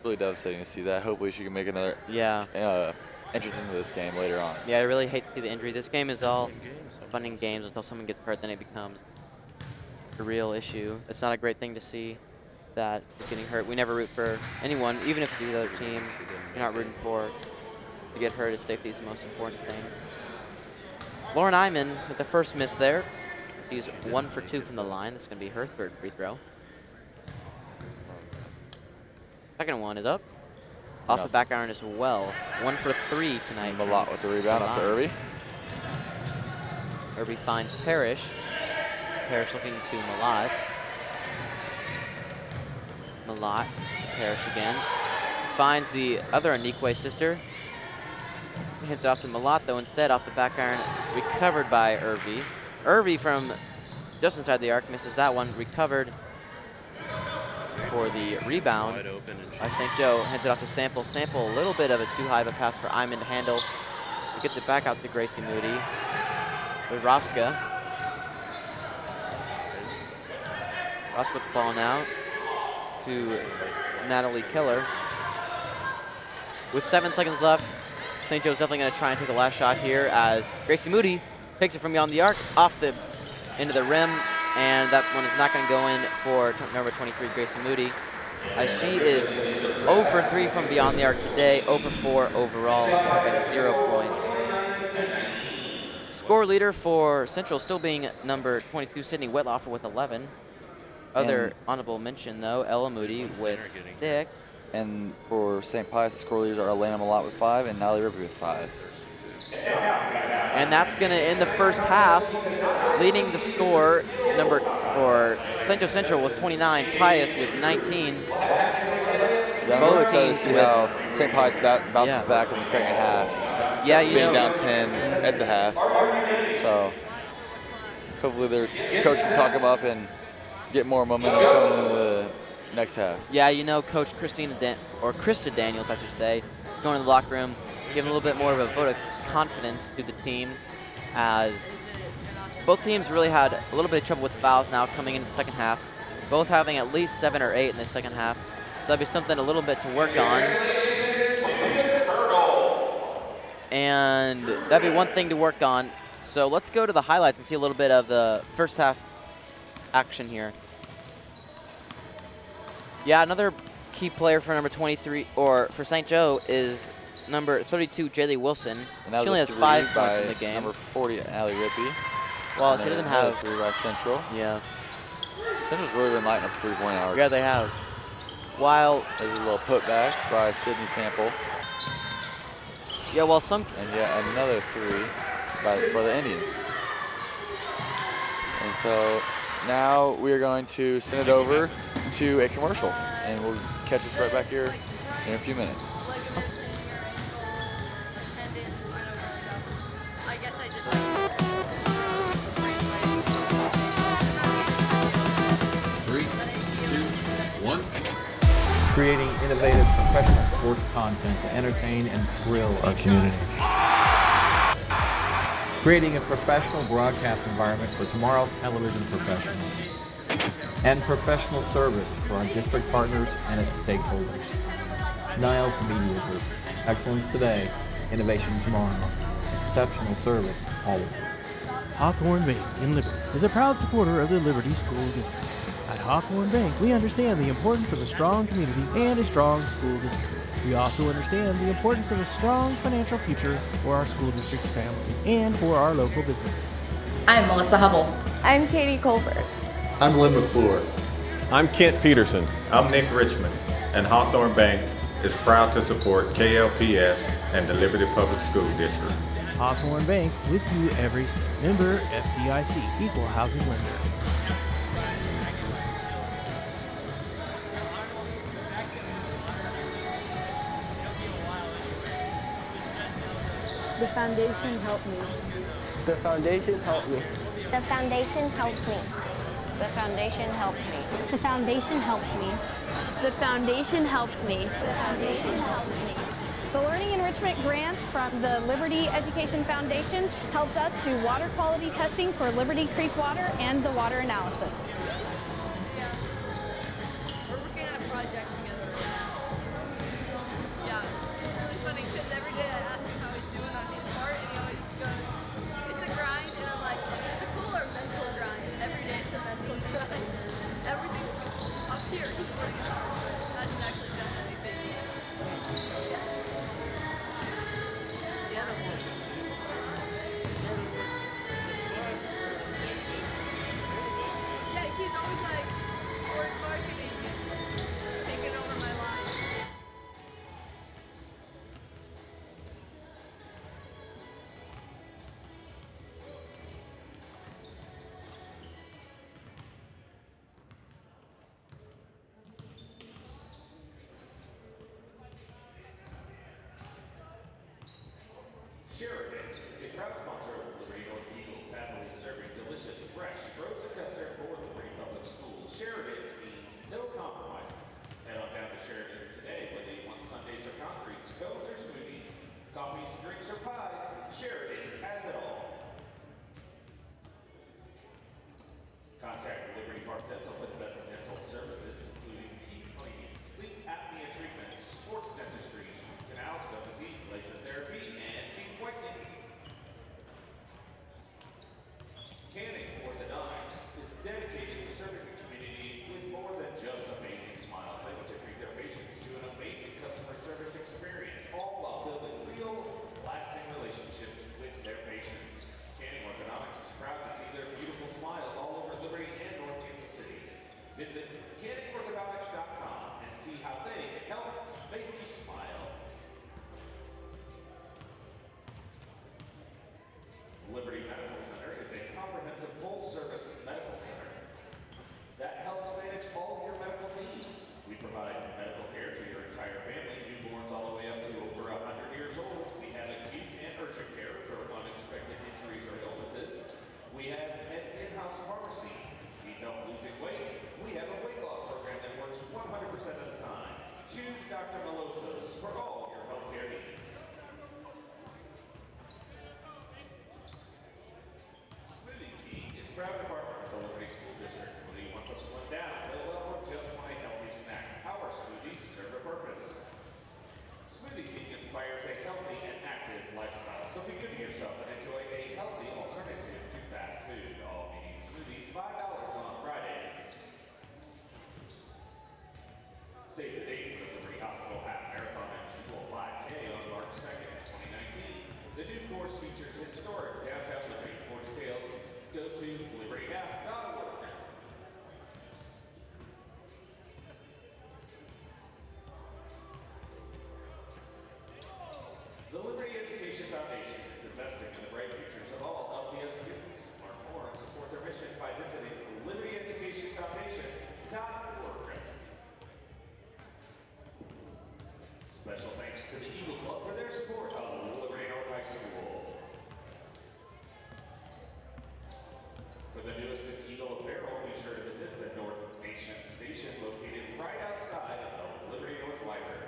Speaker 3: Really devastating to see that. Hopefully she can make another
Speaker 2: Yeah.
Speaker 3: entrance into this game later on.
Speaker 2: Yeah, I really hate to see the injury. This game is all
Speaker 4: Good games.
Speaker 2: fun and games until someone gets hurt, then it becomes a real issue. It's not a great thing to see that is getting hurt. We never root for anyone, even if it's the other team. You're not rooting for to get hurt. As safety is the most important thing. Lauren Iman with the first miss there. She's 1 for 2 from the line. This is going to be her 3rd free throw. Second one is up. Off the back iron as well. 1 for 3 tonight.
Speaker 3: Malat with the rebound up to Irby.
Speaker 2: Irby finds Parrish. Parrish looking to Malat. Malat to Parrish again. Finds the other Anikwe sister. Hands it off to Malat though instead, off the back iron. Recovered by Irby. Irby from just inside the arc misses that one. Recovered for the rebound
Speaker 4: Wide open and
Speaker 2: by St. Joe. Hands it off to Sample. Sample, a little bit of a too high of a pass for Iman to handle. He gets it back out to Gracie Moody. With Roska. Roska with the ball now to Natalie Keller. With 7 seconds left, St. Joe's definitely going to try and take the last shot here as Gracie Moody takes it from beyond the arc, off the into the rim, and that one is not going to go in for number 23, Gracie Moody, as she is 0 for 3 from beyond the arc today, 0 for 4 overall, with 0 points. Score leader for Central still being number 22, Sydney Wettloffer with 11. Other honorable mention, though, Ella Moody with 6.
Speaker 3: And for St. Pius, the score leaders are Elena Malat with 5 and Natalie Rippey with 5.
Speaker 2: And that's going to end the first half, leading the score number for St. Joe Central with 29, Pius with 19.
Speaker 3: Yeah, I'm really excited to see how St. Pius bounces back in the second half.
Speaker 2: Yeah, you
Speaker 3: being
Speaker 2: know,
Speaker 3: down 10 at the half. So hopefully their coach can talk them up and get more momentum coming into the next half.
Speaker 2: Yeah, you know, Coach Krista Daniels, I should say, going to the locker room, giving a little bit more of a vote of confidence to the team, as both teams really had a little bit of trouble with fouls now coming into the second half, both having at least 7 or 8 in the second half. So that'd be something a little bit to work on. And that'd be one thing to work on. So let's go to the highlights and see a little bit of the first half action here. Yeah, another key player for number 23, or for St. Joe, is number 32, Jaylee Wilson.
Speaker 3: And that
Speaker 2: She
Speaker 3: was
Speaker 2: only
Speaker 3: a
Speaker 2: has
Speaker 3: three
Speaker 2: 5
Speaker 3: by
Speaker 2: points in the game.
Speaker 3: number 40, Allie Rippey.
Speaker 2: Well,
Speaker 3: And
Speaker 2: she doesn't
Speaker 3: another
Speaker 2: have.
Speaker 3: 3 by Central.
Speaker 2: Yeah.
Speaker 3: Central's really been lighting up 3-point arc.
Speaker 2: Yeah, they have. While.
Speaker 3: There's a little putback by Sydney Sample.
Speaker 2: Yeah, well, some.
Speaker 3: And yet another 3 for the Indians. And so now we are going to send it over to a commercial, and we'll catch us right back here in a few minutes.
Speaker 5: Creating innovative professional sports content to entertain and thrill our community. Creating a professional broadcast environment for tomorrow's television professionals. And professional service for our district partners and its stakeholders. Niles Media Group. Excellence today, innovation tomorrow. Exceptional service always.
Speaker 6: Hawthorne Bank in Liberty is a proud supporter of the Liberty School District. At Hawthorne Bank, we understand the importance of a strong community and a strong school district. We also understand the importance of a strong financial future for our school district family and for our local businesses.
Speaker 7: I'm Melissa Hubble.
Speaker 8: I'm Katie Colbert.
Speaker 9: I'm Lynn McClure.
Speaker 10: I'm Kent Peterson.
Speaker 11: I'm Nick Richmond, and Hawthorne Bank is proud to support KLPS and the Liberty Public School District.
Speaker 6: Hawthorne Bank, with you every step. Member FDIC, Equal Housing Lender.
Speaker 8: The foundation helped me.
Speaker 12: The foundation helped me.
Speaker 8: The foundation helped me.
Speaker 13: The foundation helped me.
Speaker 8: The foundation helped me.
Speaker 13: The foundation helped me.
Speaker 8: The foundation helped me. The Learning Enrichment Grant from the Liberty Education Foundation helped us do water quality testing for Liberty Creek water and the water analysis.
Speaker 13: We're working on a project together right now. Yeah, it's really funny because every day I ask him how he's doing on his part and he always goes, it's a grind, and I'm like, it's a cooler mental grind. Every day it's a mental grind. Everything up here is working hard. Hasn't actually done anything. Yeah, he's always like, sport marketing, taking over my life.
Speaker 1: Sheridan is a proud sponsor of the Liberty North Eagles, happily serving delicious, fresh, frozen custard for Liberty Public Schools. Sheridan's means no compromises. Head on down to Sheridan's today, whether you want sundaes or concretes, cones or smoothies, coffees, drinks, or pies. Sheridan's has it all. Contact Liberty Park Dental for the best dental services, including teeth cleaning, sleep apnea treatments, sports dentistry, canals, gum disease, laser therapy, and teeth whitening. Canning Orthodontics is dedicated to serving the community with more than just amazing smiles. They want to treat their patients to an amazing customer service experience, all while building real, lasting relationships with their patients. Canning Orthodontics is proud to see their beautiful smiles all over Liberty and North Kansas City. Visit CanningOrthodontics.com and see how they can help make you smile. Liberty Medical Center is a comprehensive full-service medical center that helps manage all of your medical needs. We provide medical care to your entire family, newborns all the way up to over 100 years old. We have acute and urgent care for unexpected injuries or illnesses. We have an in-house pharmacy. Need help losing weight? We have a weight loss program that works 100% of the time. Choose Dr. Melosos for all your healthcare needs. Smoothie King is proud to partner with the Liberty School District. Whether you want to slim down, build up, or just want a healthy snack, our smoothies serve a purpose. Smoothie King inspires a healthy and active lifestyle, so be good to yourself and enjoy a healthy alternative to fast food. All meaning smoothies, $5 on Fridays. Education Foundation is investing in the bright futures of all LPS students. Learn more and support their mission by visiting libertyeducationfoundation.org. Special thanks to the Eagle Club for their support of Liberty North High School. For the newest in Eagle apparel, be sure to visit the North Nation Station located right outside of the Liberty North Library.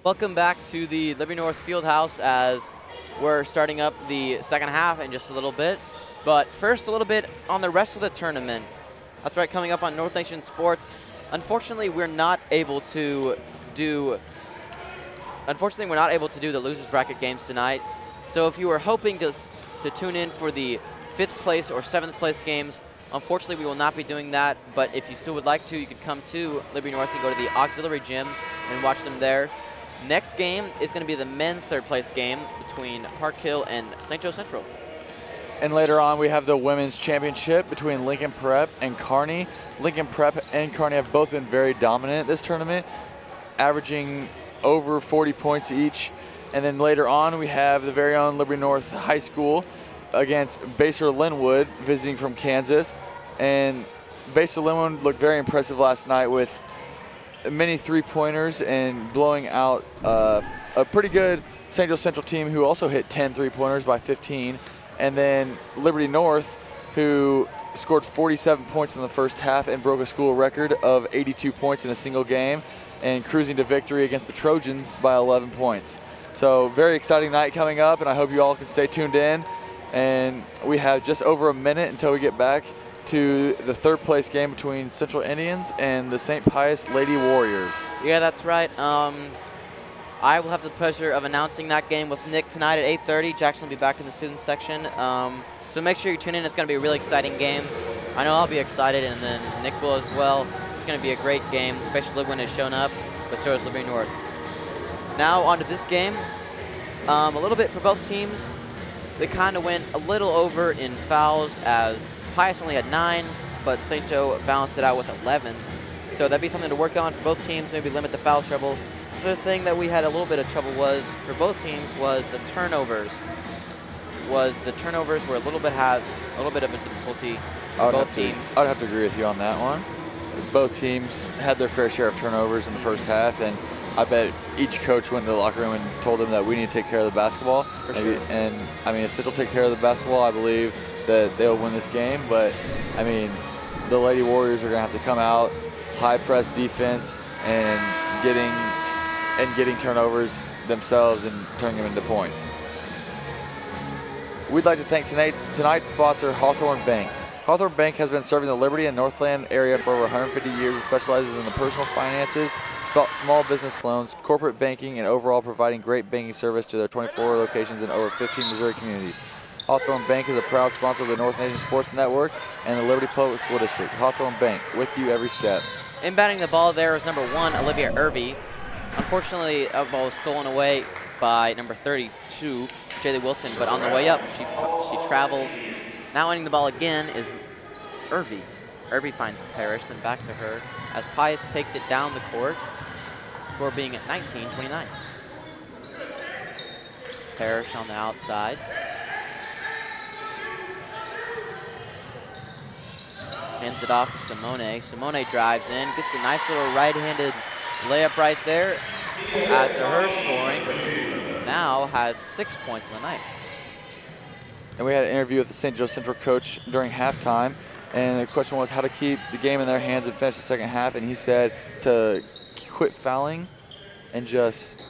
Speaker 2: Welcome back to the Liberty North Fieldhouse as we're starting up the second half in just a little bit. But first, a little bit on the rest of the tournament. That's right, coming up on North Nation Sports. Unfortunately, we're not able to do the losers bracket games tonight. So if you were hoping to tune in for the 5th place or 7th place games, unfortunately we will not be doing that. But if you still would like to, you could come to Liberty North and go to the auxiliary gym and watch them there. Next game is going to be the men's 3rd place game between Park Hill and St. Joe Central.
Speaker 3: And later on, we have the women's championship between Lincoln Prep and Kearney. Lincoln Prep and Kearney have both been very dominant this tournament, averaging over 40 points each. And then later on, we have the very own Liberty North High School against Baser Linwood, visiting from Kansas. And Baser Linwood looked very impressive last night with many 3-pointers and blowing out a pretty good St. Joe Central team who also hit 10 3-pointers by 15. And then Liberty North, who scored 47 points in the first half and broke a school record of 82 points in a single game and cruising to victory against the Trojans by 11 points. So very exciting night coming up, and I hope you all can stay tuned in. And we have just over a minute until we get back to the 3rd place game between Central Indians and the St. Pius Lady Warriors.
Speaker 2: Yeah, that's right. I will have the pleasure of announcing that game with Nick tonight at 8:30. Jackson will be back in the student section. So make sure you tune in. It's going to be a really exciting game. I know I'll be excited, and then Nick will as well. It's going to be a great game, especially when it's shown up, but so is Liberty North. Now on to this game. A little bit for both teams. They kind of went a little over in fouls as Pius only had 9, but St. Joe balanced it out with 11. So that'd be something to work on for both teams, maybe limit the foul trouble. The thing that we had a little bit of trouble for both teams was the turnovers. The turnovers were a little bit of a difficulty for both teams.
Speaker 3: I would have to agree with you on that one. Both teams had their fair share of turnovers in the first half, and I bet each coach went to the locker room and told them that we need to take care of the basketball.
Speaker 2: For sure.
Speaker 3: And I mean, if Central take care of the basketball, I believe that they'll win this game. But I mean, the Lady Warriors are going to have to come out, high press defense, and getting turnovers themselves and turning them into points. We'd like to thank tonight's sponsor, Hawthorne Bank. Hawthorne Bank has been serving the Liberty and Northland area for over 150 years and specializes in the personal finances, small business loans, corporate banking, and overall providing great banking service to their 24 locations in over 15 Missouri communities. Hawthorne Bank is a proud sponsor of the North Nation Sports Network and the Liberty Public School District. Hawthorne Bank, with you every step.
Speaker 2: Inbounding the ball there is number 1, Olivia Irby. Unfortunately, the ball was stolen away by number 32, Jaylee Wilson, but on the way up, she travels. Now winning the ball again is Irby. Irby finds Parrish, then back to her as Pius takes it down the court, score being at 19-29. Parrish on the outside. Hands it off to Simone. Simone drives in, gets a nice little right-handed layup right there. Adds to her scoring, but now has 6 points in the night.
Speaker 3: And we had an interview with the St. Joe Central coach during halftime, and the question was how to keep the game in their hands and finish the second half, and he said to quit fouling and just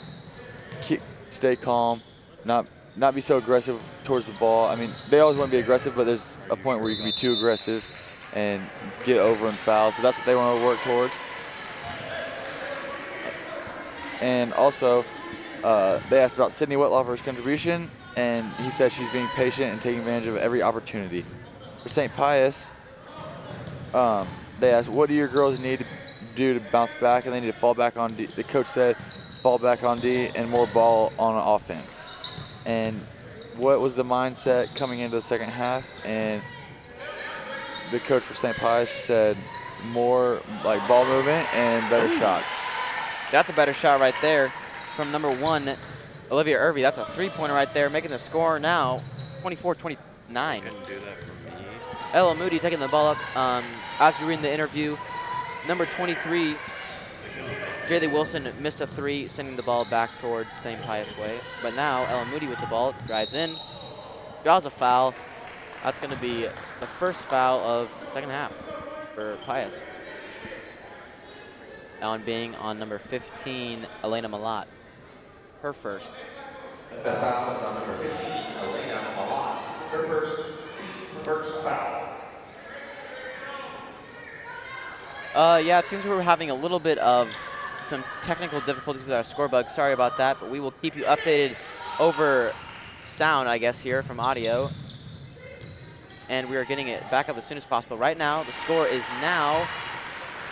Speaker 3: stay calm, not be so aggressive towards the ball. I mean, they always want to be aggressive, but there's a point where you can be too aggressive. and get over and foul. So that's what they want to work towards. And also, they asked about Sydney Wetlaufer's contribution, and he said she's being patient and taking advantage of every opportunity. For St. Pius, they asked, what do your girls need to do to bounce back? And they need to fall back on D. The coach said, fall back on D and more ball on offense. And what was the mindset coming into the second half? And the coach for St. Pius said more like ball movement and better shots.
Speaker 2: That's a better shot right there from number 1, Olivia Irvey. That's a three-pointer right there, making the score now 24-29.
Speaker 4: Couldn't do that for me.
Speaker 2: Ella Moody taking the ball up. As we read in the interview, number 23, Jaylee Wilson missed a 3, sending the ball back towards St. Pius way. But now Ella Moody with the ball, drives in, draws a foul. That's going to be the first foul of the second half for Pius. That one being on number 15, Elena Malat. Her first.
Speaker 1: The foul is on number 15, Elena Malat. Her first foul.
Speaker 2: Yeah, it seems we were having a little bit of some technical difficulties with our score bug. Sorry about that, but we will keep you updated over sound, I guess, here from audio. And we are getting it back up as soon as possible. Right now, the score is now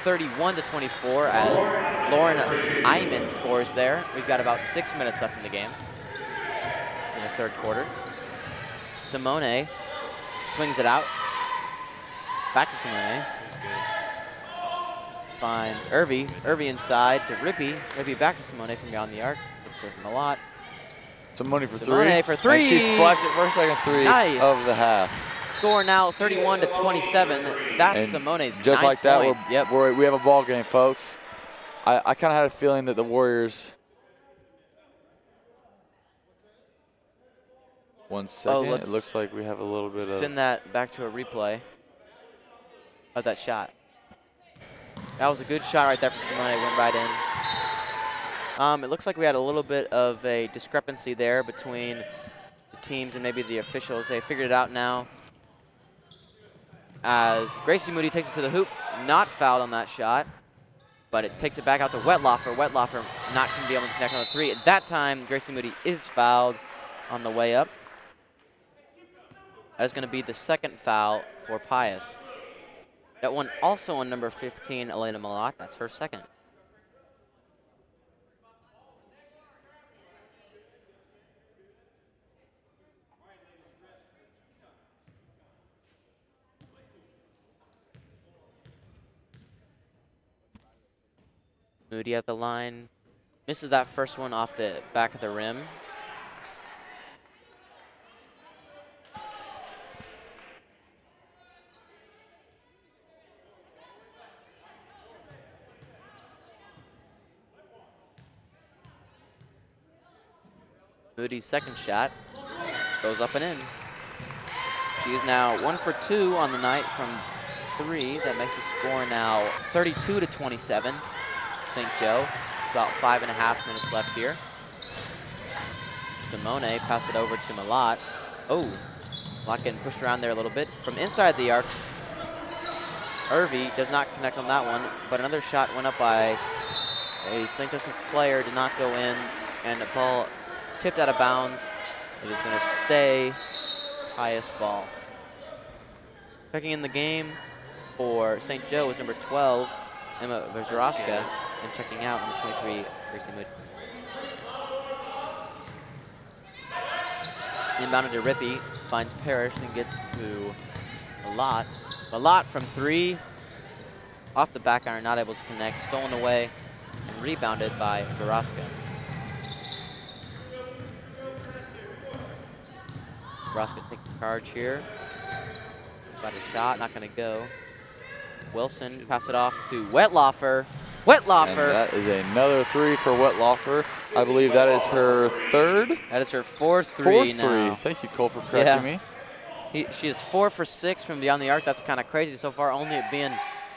Speaker 2: 31-24 as Lauren Iman scores there. We've got about 6 minutes left in the game in the third quarter. Simone swings it out. Back to Simone. Finds Irvy. Irvy inside to Rippy. Rippy back to Simone from beyond the arc. Looks like a lot.
Speaker 3: Simone for
Speaker 2: Simone
Speaker 3: three.
Speaker 2: for three.
Speaker 3: And she splashed it for her second 3
Speaker 2: Nice.
Speaker 3: of the half.
Speaker 2: Score now 31-27. That's
Speaker 3: And
Speaker 2: Simone's
Speaker 3: just like that,
Speaker 2: point.
Speaker 3: we have a ball game, folks. I kind of had a feeling that the Warriors. 1 second. It looks like we have a little bit of.
Speaker 2: Send that back to a replay of that shot. That was a good shot right there from Simone. It went right in. It looks like we had a little bit of a discrepancy there between the teams and maybe the officials. They figured it out now. As Gracie Moody takes it to the hoop, not fouled on that shot, but it takes it back out to Wetlaufer. Wetlaufer not going to be able to connect on the 3. At that time, Gracie Moody is fouled on the way up. That is going to be the second foul for Pius. That one also on number 15, Elena Malat. That's her second. Moody at the line. Misses that first one off the back of the rim. Moody's second shot goes up and in. She is now 1 for 2 on the night from 3. That makes the score now 32-27. St. Joe. About 5.5 minutes left here. Simone pass it over to Malat. Oh, Malat getting pushed around there a little bit. From inside the arc, Irvy does not connect on that one, but another shot went up by a St. Joseph player, did not go in, and the ball tipped out of bounds. It is going to stay Pius ball. Checking in the game for St. Joe is number 12, Emma Vazaraska, and checking out number 23, Gracie Moody. Inbounded to Rippy, finds Parrish and gets to Malat. Malat from 3, off the back iron, not able to connect, stolen away and rebounded by Varaska. Varaska takes the charge here. Got a shot, not gonna go. Wilson pass it off to Wetlaufer. Wetlaufer.
Speaker 3: And that is another 3 for Wetlaufer. I believe that is her third.
Speaker 2: That is her fourth 3 now.
Speaker 3: Thank you, Cole, for correcting me.
Speaker 2: She is 4 for 6 from beyond the arc. That's kind of crazy so far. Only it being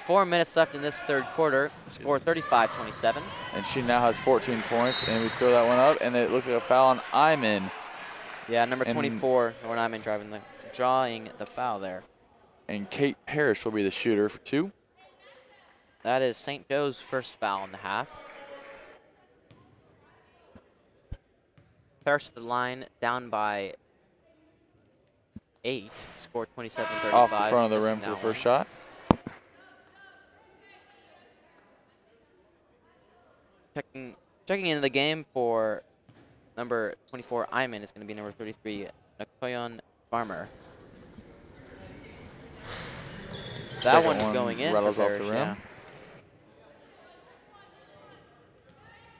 Speaker 2: 4 minutes left in this third quarter. Score 35-27.
Speaker 3: And she now has 14 points, and we throw that one up, and it looks like a foul on Iman.
Speaker 2: Yeah, number 24, Lauren Iman drawing the foul there.
Speaker 3: and Kate Parrish will be the shooter for 2.
Speaker 2: That is St. Joe's first foul in the half. Parrish to the line, down by 8. Score 27-35.
Speaker 3: Off the front of the rim for the first shot.
Speaker 2: Checking into the game for number 24, Iman, is going to be number 33, Nakoyon Farmer. That one going in
Speaker 3: rattles
Speaker 2: for
Speaker 3: off
Speaker 2: Parrish,
Speaker 3: the rim.
Speaker 2: yeah.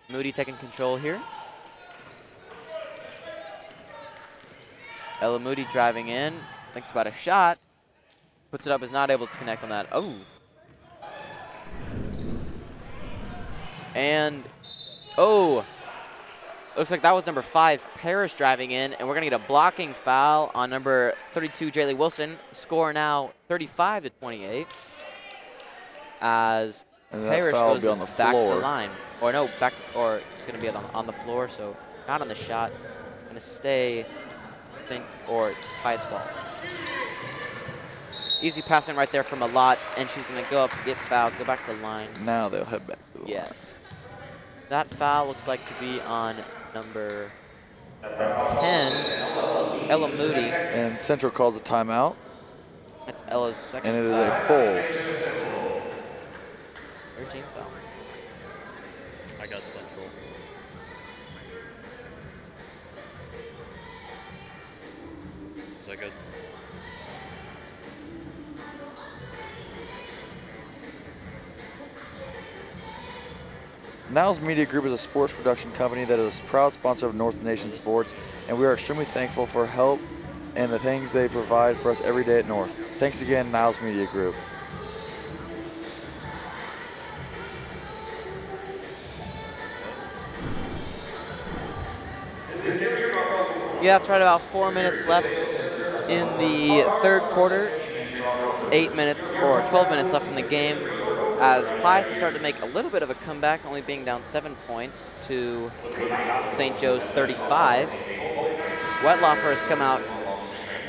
Speaker 2: Moody taking control here. Ella Moody driving in, thinks about a shot, puts it up, is not able to connect on that. Oh. And, oh. Looks like that was number 5, Parrish driving in, and we're going to get a blocking foul on number 32, Jaylee Wilson. Score now 35-28 as Parrish goes back to the line. Or no, or it's going to be on the floor, so not on the shot. Going to stay or Pius ball. Easy passing right there from a lot, and she's going to go up, get fouled, go back to the line.
Speaker 3: Now they'll head back to the line.
Speaker 2: Yes. That foul looks like to be on number 10, Ella Moody.
Speaker 3: And Central calls a timeout.
Speaker 2: That's Ella's second
Speaker 3: and it
Speaker 2: foul.
Speaker 3: is a full.
Speaker 2: 13th foul.
Speaker 4: I got Central. Is that good?
Speaker 3: Niles Media Group is a sports production company that is a proud sponsor of North Nation Sports, and we are extremely thankful for help and the things they provide for us every day at North. Thanks again, Niles Media Group.
Speaker 2: Yeah, that's right, about 4 minutes left in the third quarter. 8 minutes or 12 minutes left in the game, as Pius has started to make a little bit of a comeback, only being down 7 points to St. Joe's 35. Wettlaufer has come out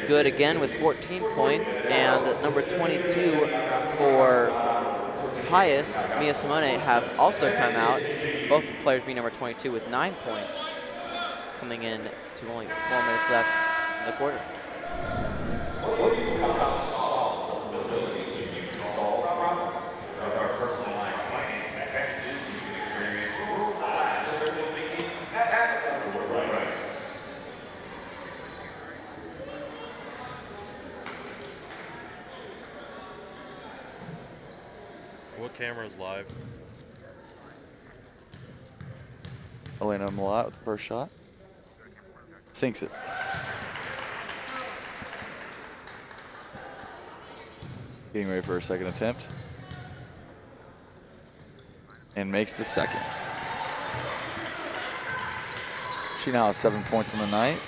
Speaker 2: good again with 14 points, and number 22 for Pius, Mia Simone, have also come out, both the players being number 22 with 9 points, coming in to only 4 minutes left in the quarter.
Speaker 4: What camera is live?
Speaker 3: Elena Malat with the first shot. Sinks it. Getting ready for her second attempt. And makes the second. She now has 7 points on the night.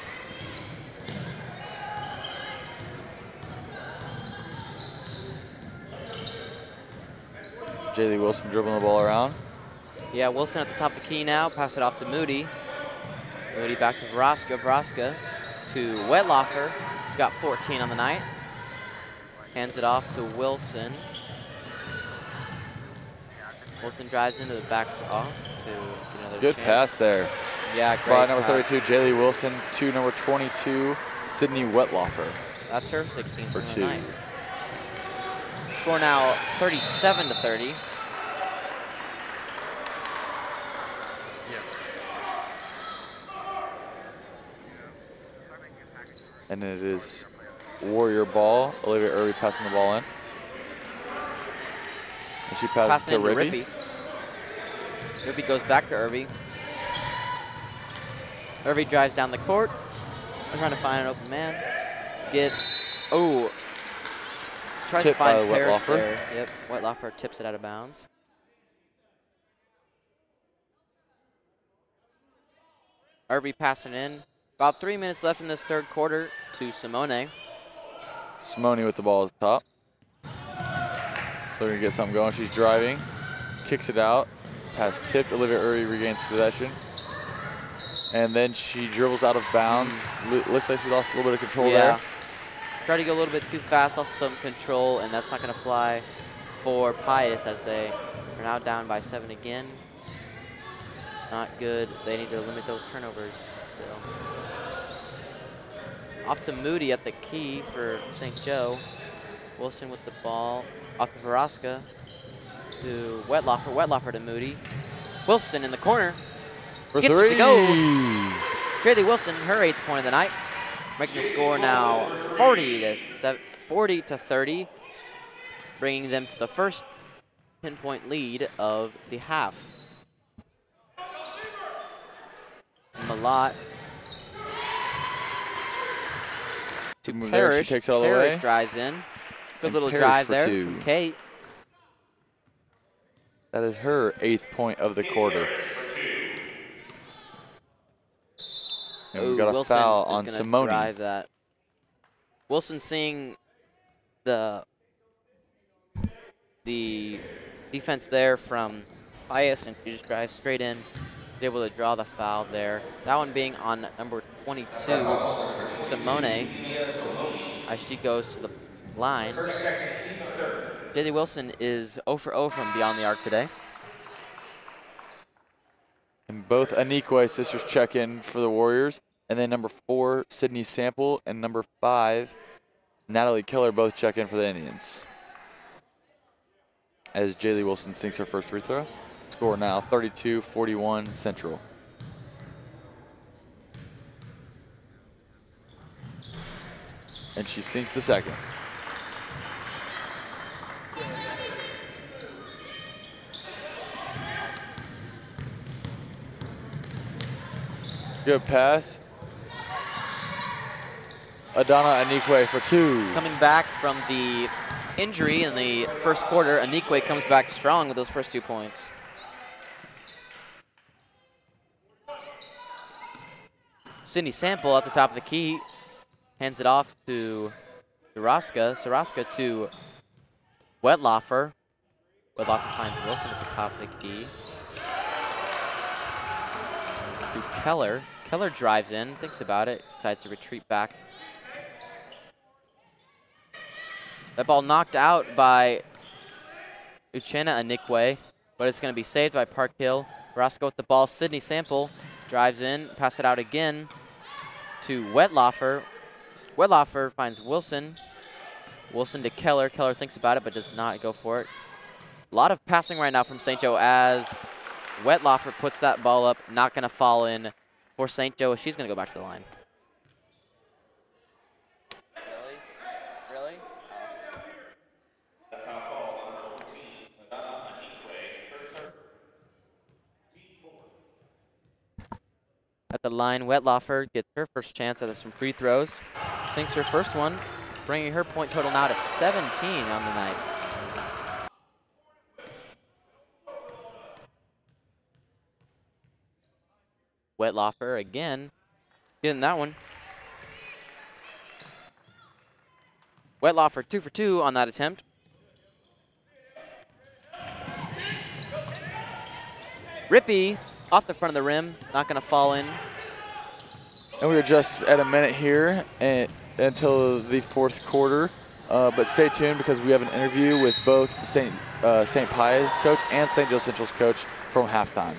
Speaker 3: Jaylee Wilson dribbling the ball around.
Speaker 2: Yeah, Wilson at the top of the key now. Pass it off to Moody. Moody back to Vraska. Vraska to Wettlaufer. He's got 14 on the night. Hands it off to Wilson. Wilson drives into the backs off to get another
Speaker 3: Good
Speaker 2: chance.
Speaker 3: pass there.
Speaker 2: Yeah, great
Speaker 3: by number
Speaker 2: pass.
Speaker 3: 32, Jaylee Wilson, to number 22, Sydney Wettlaufer.
Speaker 2: That's her 16th
Speaker 3: for
Speaker 2: on the
Speaker 3: 2.
Speaker 2: night. Score now 37-30.
Speaker 3: And it is Warrior ball. Olivia Irby passing the ball in. And she passes to Ribby.
Speaker 2: Irby goes back to Irby. Irby drives down the court. They're trying to find an open man. Gets, tries to find Parrish there. Yep, Wettlaufer tips it out of bounds. Irby passing in. About 3 minutes left in this third quarter to Simone.
Speaker 3: Simone with the ball at the top. Looking to get something going. She's driving. Kicks it out. Pass tipped. Olivia Irby regains possession. And then she dribbles out of bounds. Looks like she lost a little bit of control there.
Speaker 2: Tried to go a little bit too fast, lost some control, and that's not going to fly for Pius as they are now down by 7 again. Not good. They need to limit those turnovers still. Off to Moody at the key for St. Joe. Wilson with the ball. Off to Veraska to Wetlaufer. Wetlaufer to Moody. Wilson in the corner. Gets it to go. Jaylee Wilson, her 8th point of the night. Making the score now 40 to 30. Bringing them to the first 10-point lead of the half. Malott to Parrish.
Speaker 3: She takes it all the
Speaker 2: Parrish
Speaker 3: way.
Speaker 2: drives in. Good
Speaker 3: And
Speaker 2: little
Speaker 3: Parrish
Speaker 2: drive
Speaker 3: for
Speaker 2: there
Speaker 3: 2.
Speaker 2: from Kate.
Speaker 3: That is her 8th point of the quarter. And we've got a
Speaker 2: Wilson
Speaker 3: foul
Speaker 2: is
Speaker 3: on
Speaker 2: gonna
Speaker 3: Simone.
Speaker 2: drive that. Wilson seeing the defense there from Pius, and she just drives straight in. Was able to draw the foul there. That one being on number 22, Simone, as she goes to the line. Jaylee Wilson is 0 for 0 from beyond the arc today.
Speaker 3: And both Anikwe sisters check in for the Warriors. And then number 4, Sydney Sample, and number 5, Natalie Keller both check in for the Indians. As Jaylee Wilson sinks her first free throw. Score now 32-41 Central. And she sinks the second. Good pass. Adana Anikwe for 2.
Speaker 2: Coming back from the injury in the first quarter, Anikwe comes back strong with those first 2 points. Sydney Sample at the top of the key hands it off to Saraska. Saraska to Wetlaufer. Wetlaufer finds Wilson at the top of the key. To Keller. Keller drives in, thinks about it, decides to retreat back. That ball knocked out by Uchenna Anikwe, but it's going to be saved by Park Hill. Roscoe with the ball. Sydney Sample drives in, pass it out again to Wetlaufer. Wetlaufer finds Wilson. Wilson to Keller. Keller thinks about it, but does not go for it. A lot of passing right now from St. Joe as Wetlaufer puts that ball up. Not going to fall in for St. Joe. She's going to go back to the line. Really? At the line, Wetlaufer gets her first chance at some free throws. Sinks her first one, bringing her point total now to 17 on the night. Wetlaufer again, getting that one. Wetlaufer 2 for 2 on that attempt. Rippey off the front of the rim, not going to fall in.
Speaker 3: And we are just at a minute here until the 4th quarter. But stay tuned because we have an interview with both St. Pius coach and St. Joe Central's coach from halftime.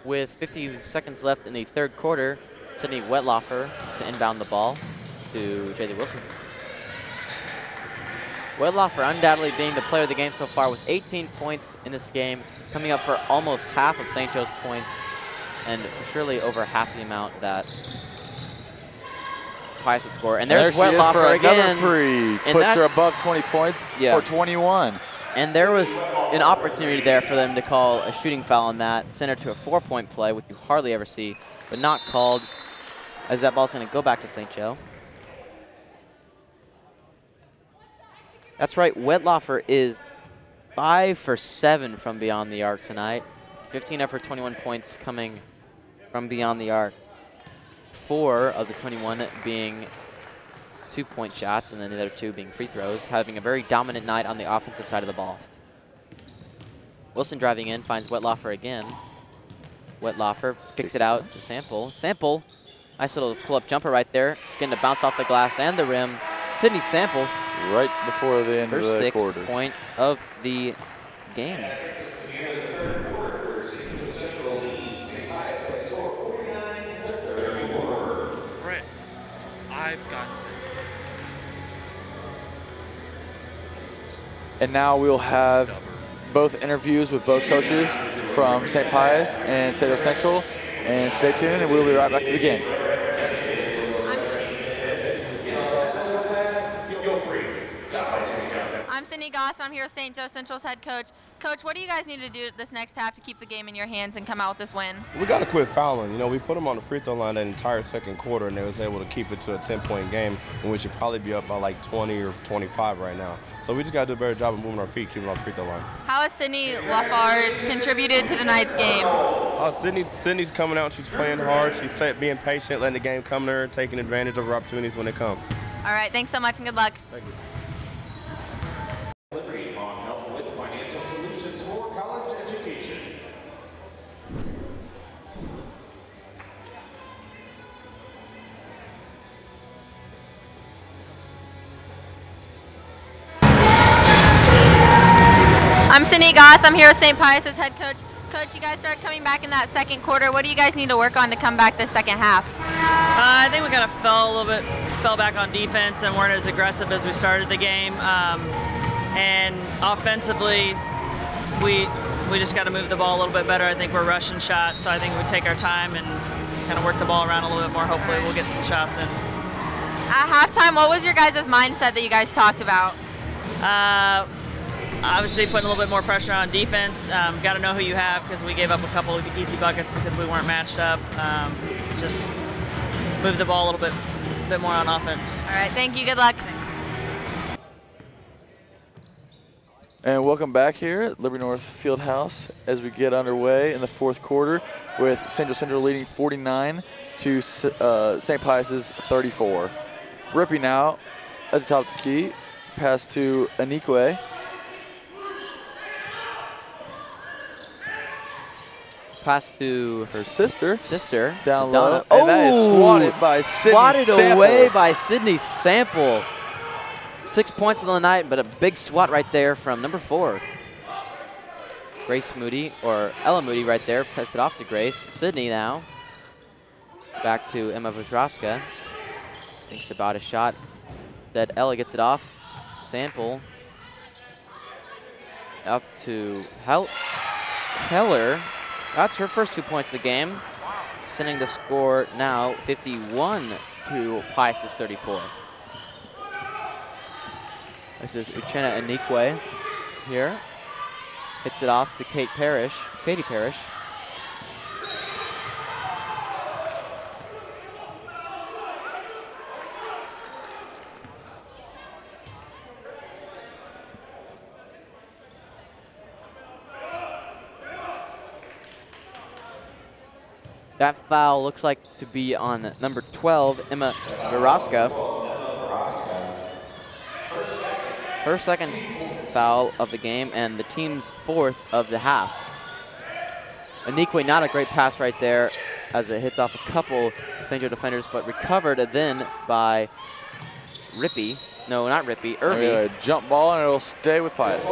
Speaker 2: With 50 seconds left in the 3rd quarter, Sydney Wetlaufer to inbound the ball to Jaylee Wilson. Wetlaufer undoubtedly being the player of the game so far with 18 points in this game, coming up for almost half of St. Joe's points and for surely over half the amount that Pius would score. And there's
Speaker 3: there she is
Speaker 2: Wetlaufer
Speaker 3: for
Speaker 2: again.
Speaker 3: Another 3. Puts her above 20 points for 21.
Speaker 2: And there was an opportunity there for them to call a shooting foul on that, send it to a 4-point play, which you hardly ever see, but not called, as that ball's going to go back to St. Joe. That's right, Wetlaufer is 5 for 7 from beyond the arc tonight. 15 of her 21 points coming from beyond the arc. 4 of the 21 being 2-point shots, and then the other 2 being free throws, having a very dominant night on the offensive side of the ball. Wilson driving in, finds Wetlaufer again. Wetlaufer kicks it out to Sample. Sample, nice little pull-up jumper right there, getting to bounce off the glass and the rim. Sydney Sample,
Speaker 3: right before the end of the quarter.
Speaker 2: Her 6th point of the game.
Speaker 4: Right. I've got Central.
Speaker 3: And now we'll have both interviews with both coaches from St. Pius and St. Joe Central. And stay tuned, and we'll be right back to the game.
Speaker 13: I'm Sydney Goss. I'm here with St. Joe Central's head coach. Coach, what do you guys need to do this next half to keep the game in your hands and come out with this win?
Speaker 7: We got to quit fouling. You know, we put them on the free throw line that entire second quarter, and they was able to keep it to a 10-point game, and we should probably be up by like 20 or 25 right now. So we just got to do a better job of moving our feet, keeping our free throw line.
Speaker 13: How has Sydney Lafarge contributed to tonight's game?
Speaker 7: Sydney's coming out. She's playing hard. She's being patient, letting the game come to her, taking advantage of her opportunities when they come.
Speaker 13: All right, thanks so much and good luck.
Speaker 7: Thank you.
Speaker 1: Liberty on help with financial solutions for college education.
Speaker 13: I'm Sydney Goss. I'm here with St. Pius's head coach. Coach, you guys started coming back in that second quarter. What do you guys need to work on to come back this second half?
Speaker 9: I think we kind of fell back on defense and weren't as aggressive as we started the game. And offensively, we just got to move the ball a little bit better. I think we're rushing shots, so I think we take our time and kind of work the ball around a little bit more. Hopefully we'll get some shots in.
Speaker 13: At halftime, what was your guys' mindset that you guys talked about?
Speaker 9: Obviously putting a little bit more pressure on defense. Got to know who you have because we gave up a couple of easy buckets because we weren't matched up. Just move the ball a little bit more on offense.
Speaker 13: All right, thank you. Good luck.
Speaker 3: And welcome back here at Liberty North Fieldhouse as we get underway in the fourth quarter with St. Joe Central leading 49 to St. Pius's 34. Rippy now at the top of the key. Pass to Anikwe.
Speaker 2: Pass to
Speaker 3: her sister.
Speaker 2: Down
Speaker 3: low. And that is swatted by Sydney Sample.
Speaker 2: Away by Sydney Sample. 6 points on the night, but a big swat right there from number 4. Grace Moody, or Ella Moody right there, pass it off to Grace. Sydney now. Back to Emma Vajraska. Thinks about a shot. That Ella gets it off. Sample. Up to Keller. That's her first 2 points of the game. Sending the score now 51 to Pius's 34. This is Uchenna Anikwe here. Hits it off to Katie Parrish. That foul looks like to be on number 12, Emma Varaska. Her second foul of the game and the team's 4th of the half. Anikwe, not a great pass right there as it hits off a couple St. Joe defenders, but recovered then by Rippy. No, not Rippy, Irby.
Speaker 3: A jump ball and it'll stay with Pius.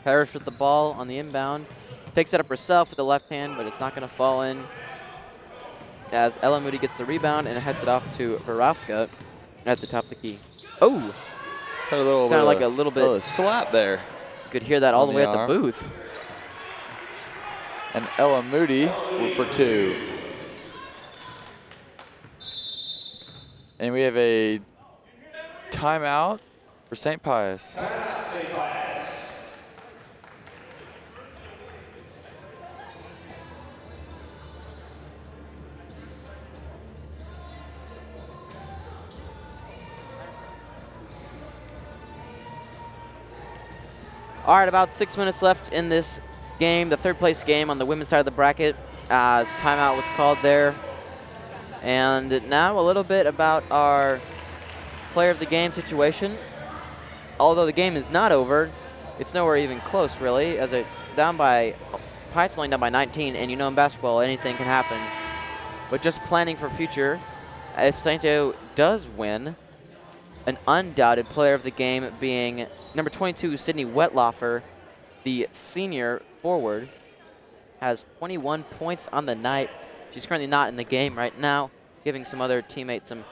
Speaker 2: Parrish with the ball on the inbound. Takes it up herself with the left hand, but it's not going to fall in. As Ella Moody gets the rebound and heads it off to Varaska at the top of the key. Oh!
Speaker 3: Had a little
Speaker 2: sounded like a little bit
Speaker 3: slap there.
Speaker 2: You could hear that all the way at the booth.
Speaker 3: and Ella Moody for 2. And we have a timeout for St. Pius.
Speaker 1: Timeout, St. Pius.
Speaker 2: All right, about 6 minutes left in this game, the third place game on the women's side of the bracket, as timeout was called there. And now a little bit about our player of the game situation. Although the game is not over, it's nowhere even close, really, as it Pius only down by 19, and you know in basketball anything can happen. But just planning for future, if St. Joe does win, an undoubted player of the game being number 22, Sydney Wetlaufer, the senior forward, has 21 points on the night. She's currently not in the game right now, giving some other teammates a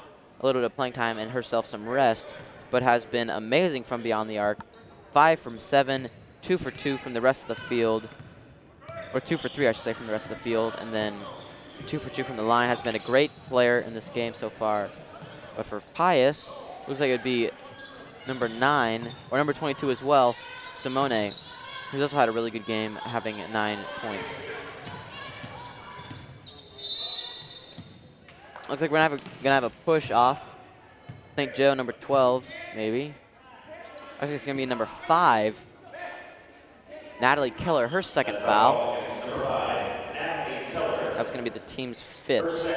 Speaker 2: little bit of playing time and herself some rest, but has been amazing from beyond the arc. 5 from 7, 2 for 2 from the rest of the field, or 2 for 3, I should say, from the rest of the field, and then 2 for 2 from the line. Has been a great player in this game so far. But for Pius, looks like it would be number 9, or number 22 as well, Simone, who's also had a really good game, having 9 points. Looks like we're gonna have a push off. St. Joe, number 12, maybe. I think it's gonna be number 5, Natalie Keller, her second foul. That's gonna be the team's 5th.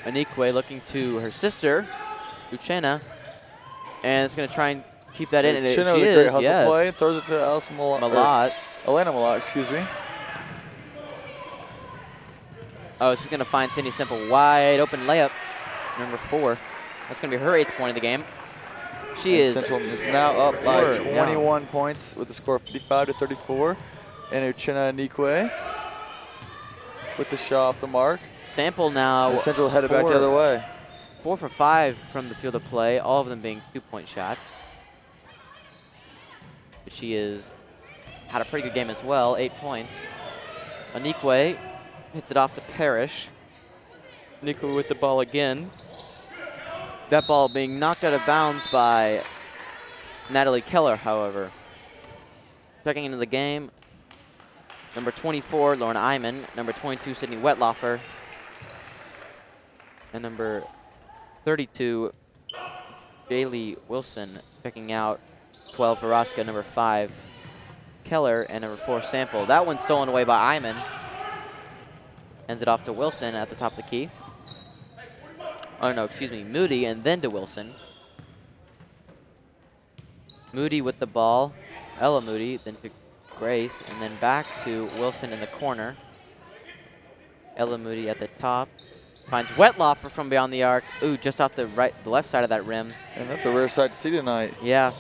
Speaker 2: Anikwe looking to her sister, Uchenna, and it's going to try and keep that in. And
Speaker 3: Uchenna with a great hustle play, throws it to Malat. Elena Malat, excuse me.
Speaker 2: Oh, she's going to find Sydney Simple wide open layup, number 4. That's going to be her 8th point of the game.
Speaker 3: Central is now up by 21 points with the score of 55-34. And Uchenna Anikwe with the shot off the mark.
Speaker 2: Sample now.
Speaker 3: And Central headed back the other way.
Speaker 2: 4 for 5 from the field of play, all of them being 2-point shots. But she has had a pretty good game as well, 8 points. Anikwe hits it off to Parrish. Anikwe with the ball again. That ball being knocked out of bounds by Natalie Keller, however. Checking into the game, number 24, Lauren Iman, number 22, Sydney Wetlaufer, and number 32, Jaylee Wilson, checking out 12, Veraska, number 5, Keller, and number 4, Sample. That one's stolen away by Iman. Ends it off to Wilson at the top of the key. Oh, no, excuse me, Moody, and then to Wilson. Moody with the ball. Ella Moody, then to Grace, and then back to Wilson in the corner. Ella Moody at the top. Finds Wetlaufer from beyond the arc. Ooh, just off the left side of that rim.
Speaker 3: And that's a rare sight to see tonight.
Speaker 2: Yeah.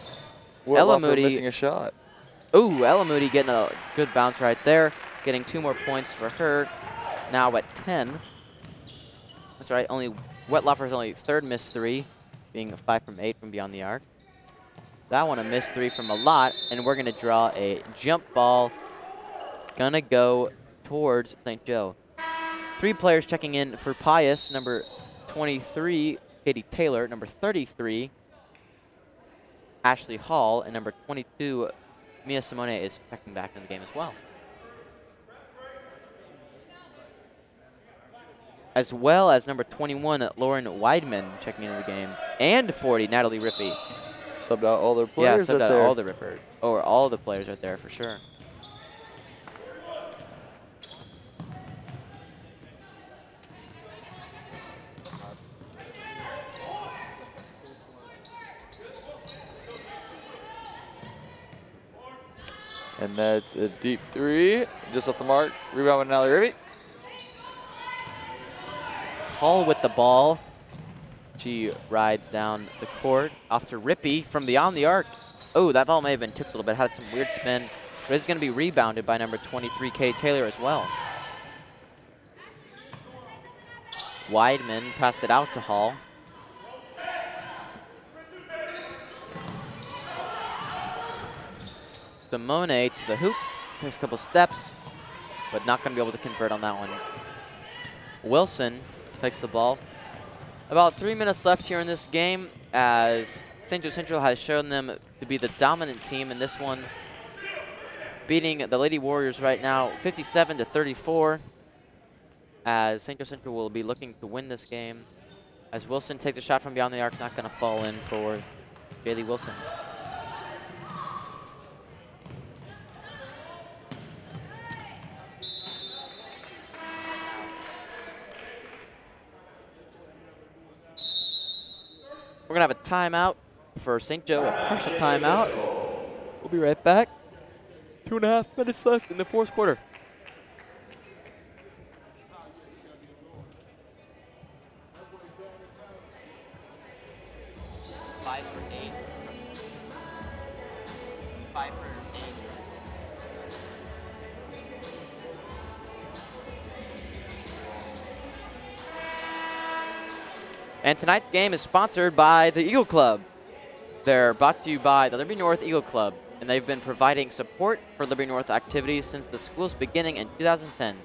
Speaker 3: Ella Moody missing a shot.
Speaker 2: Ooh, Ella Moody getting a good bounce right there. Getting 2 more points for her. Now at 10. That's right, Wetlaufer's only 3rd missed 3, being a 5 from 8 from beyond the arc. That one a missed 3 from Malat, and we're gonna draw a jump ball. Gonna go towards St. Joe. 3 players checking in for Pius, number 23, Katie Taylor, number 33, Ashley Hall, and number 22, Mia Simone is checking back in the game as well. As well as number 21, Lauren Weidman checking into the game, and 40, Natalie Rippey.
Speaker 3: Subbed out all their players.
Speaker 2: Yeah, subbed out all the Ripper, or all the players right there for sure.
Speaker 3: And that's a deep 3, just off the mark. Rebound with Natalie Rippey.
Speaker 2: Hall with the ball. She rides down the court off to Rippey from beyond the arc. Oh, that ball may have been tipped a little bit, had some weird spin. But it's going to be rebounded by number 23, Kay Taylor as well. Weidman passed it out to Hall. Simone to the hoop. Takes a couple steps, but not going to be able to convert on that one. Wilson takes the ball. About 3 minutes left here in this game, as St. Joe Central has shown them to be the dominant team in this one, beating the Lady Warriors right now 57-34, as St. Joe Central will be looking to win this game, as Wilson takes a shot from beyond the arc, not going to fall in for Bailey Wilson. We're going to have a timeout for St. Joe, a partial timeout. We'll be right back. 2.5 minutes left in the fourth quarter. And tonight's game is sponsored by the Eagle Club. They're brought to you by the Liberty North Eagle Club, and they've been providing support for Liberty North activities since the school's beginning in 2010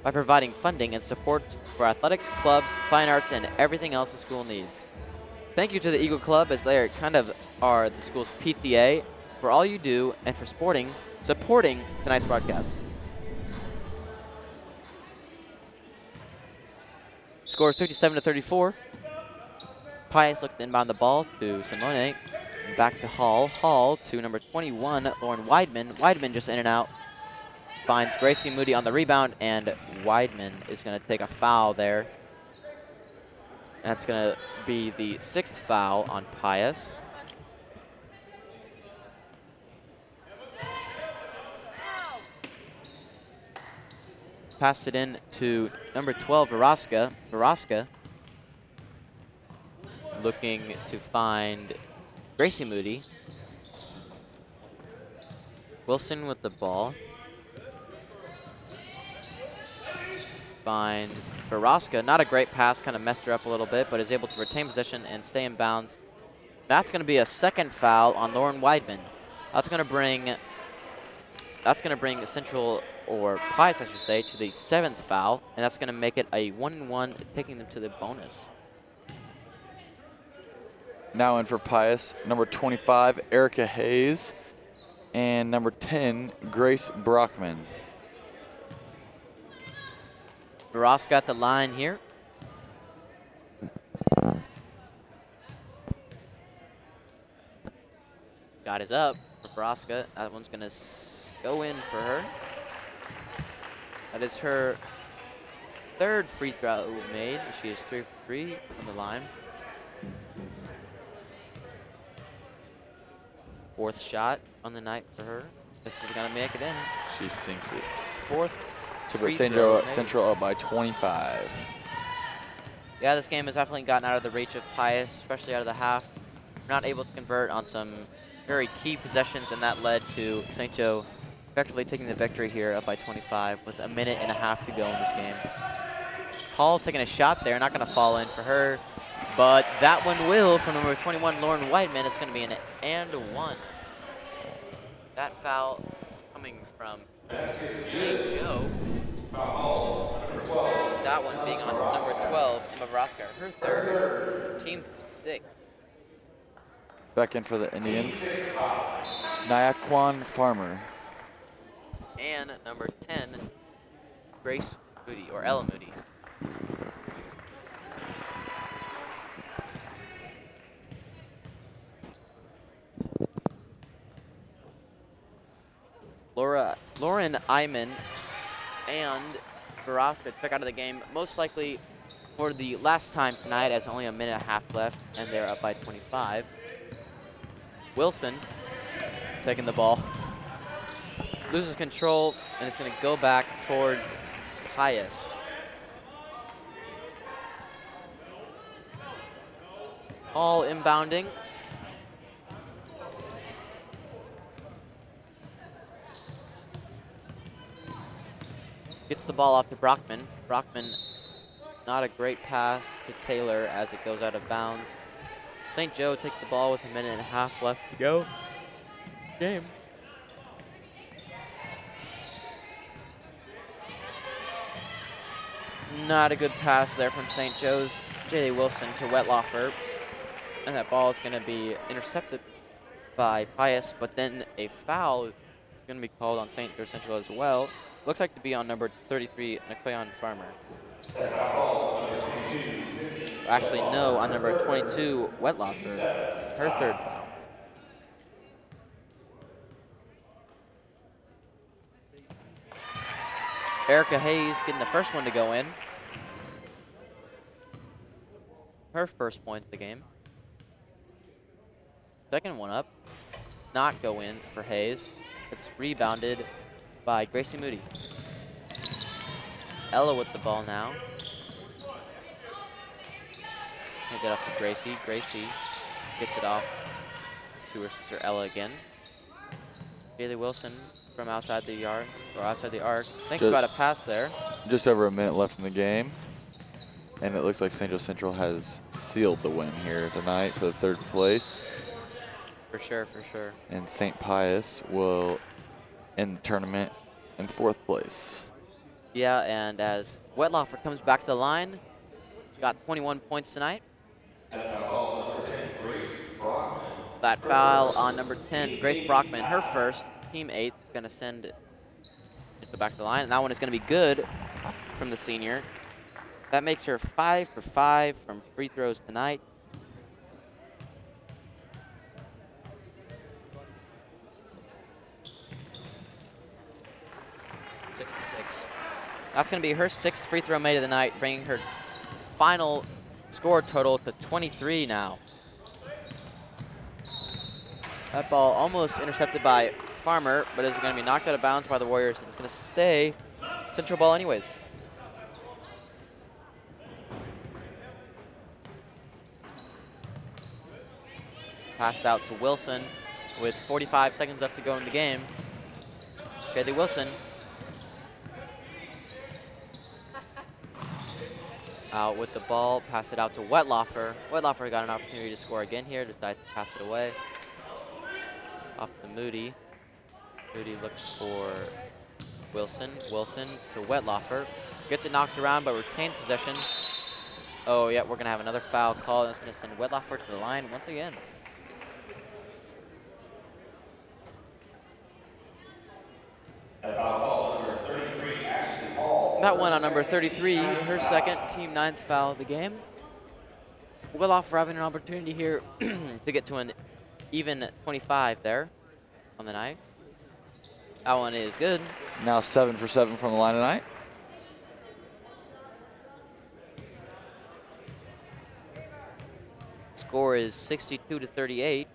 Speaker 2: by providing funding and support for athletics, clubs, fine arts, and everything else the school needs. Thank you to the Eagle Club, as they are the school's PTA, for all you do and for supporting tonight's broadcast. Score 57-34. Pius looked to inbound the ball to Simone. Back to Hall. Hall to number 21, Lauren Weidman. Weidman just in and out. Finds Gracie Moody on the rebound, and Weidman is going to take a foul there. That's going to be the 6th foul on Pius. Passed it in to number 12, Varaska. Varaska looking to find Gracie Moody. Wilson with the ball. Finds Varaska. Not a great pass, kind of messed her up a little bit, but is able to retain possession and stay in bounds. That's going to be a 2nd foul on Lauren Weidman. That's going to bring Central, or Pius I should say, to the 7th foul, and that's going to make it a 1-1, taking them to the bonus.
Speaker 3: Now in for Pius, number 25, Erica Hayes, and number 10, Grace Brockman.
Speaker 2: Ross got the line here. Shot is up for Braska. That one's going to go in for her. That is her 3rd free throw made. She is 3 for 3 on the line. 4th shot on the night for her. This is going to make it in.
Speaker 3: She sinks it.
Speaker 2: 4th.
Speaker 3: To put St. Joe Central up by 25.
Speaker 2: Yeah, this game has definitely gotten out of the reach of Pius, especially out of the half. Not able to convert on some very key possessions, and that led to St. Joe effectively taking the victory here up by 25 with 1.5 minutes to go in this game. Hall taking a shot there, not going to fall in for her, but that one will from number 21, Lauren Weidman. It's going to be an and 1. That foul coming from St. Joe. That one being on number 12, Emma Vraska, her 3rd, team 6.
Speaker 3: Back in for the Indians, Nyaquan Farmer.
Speaker 2: And number 10, Grace Moody, or Ella Moody. Lauren Iman and Varaska check out of the game, most likely for the last time tonight, as only 1.5 minutes left, and they're up by 25. Wilson taking the ball. Loses control, and it's going to go back towards Pius. All inbounding. Gets the ball off to Brockman. Brockman, not a great pass to Taylor as it goes out of bounds. St. Joe takes the ball with 1.5 minutes left to go. Game. Not a good pass there from St. Joe's. J.D. Wilson to Wettlaufer. And that ball is going to be intercepted by Pius, but then a foul is going to be called on St. Joe Central as well. Looks like to be on number 33, Nicoyan Farmer. Actually, no, on number 22, Wettlaufer, her third foul. Erica Hayes getting the first one to go in. Her first point of the game. Second one up, not go in for Hayes. It's rebounded by Gracie Moody. Ella with the ball now. He'll get off to Gracie. Gracie gets it off to her sister Ella again. Bailey Wilson from outside the yard, or outside the arc. Thinks about a pass there.
Speaker 3: Just over a minute left in the game. And it looks like St. Joe Central has sealed the win here tonight for the third place.
Speaker 2: For sure, for sure.
Speaker 3: And St. Pius will end the tournament in fourth place.
Speaker 2: Yeah, and as Wettlaufer comes back to the line, got 21 points tonight. That foul on number 10, Grace Brockman, her first, team 8, going to send it back to the line. And that one is going to be good from the senior. That makes her 5 for 5 from free throws tonight. That's going to be her 6th free throw made of the night, bringing her final score total to 23 now. That ball almost intercepted by Farmer, but is going to be knocked out of bounds by the Warriors. It's going to stay Central ball anyways. Passed out to Wilson with 45 seconds left to go in the game. J.D. Wilson. Out with the ball, pass it out to Wettlaufer. Wettlaufer got an opportunity to score again here, decides to pass it away. Off to Moody. Moody looks for Wilson. Wilson to Wettlaufer. Gets it knocked around, but retained possession. Oh, yeah, we're going to have another foul call, and it's going to send Wettlaufer to the line once again. That one on number 33, her second, team 9th foul of the game. Wettlaufer having an opportunity here to get to an even 25 there on the night. That one is good.
Speaker 3: Now 7 for 7 from the line tonight.
Speaker 2: Score is 62 to 38.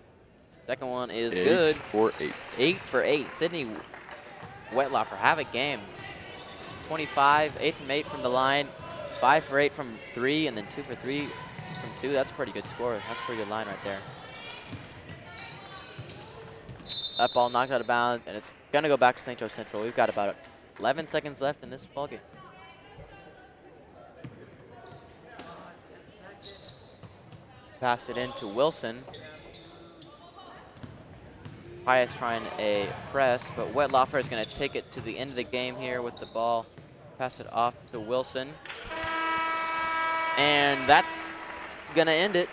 Speaker 2: Second one is
Speaker 3: 8
Speaker 2: good.
Speaker 3: for 8.
Speaker 2: 8 for 8. Sydney Wettlaufer have a game. 25, 8 from 8 from the line, 5 for 8 from 3, and then 2 for 3 from 2. That's a pretty good score. That's a pretty good line right there. That ball knocked out of bounds, and it's going to go back to St. Joe Central. We've got about 11 seconds left in this ballgame. Passed it in to Wilson. Pius trying a press, but Wettlaufer is going to take it to the end of the game here with the ball. Pass it off to Wilson. And that's going to end it.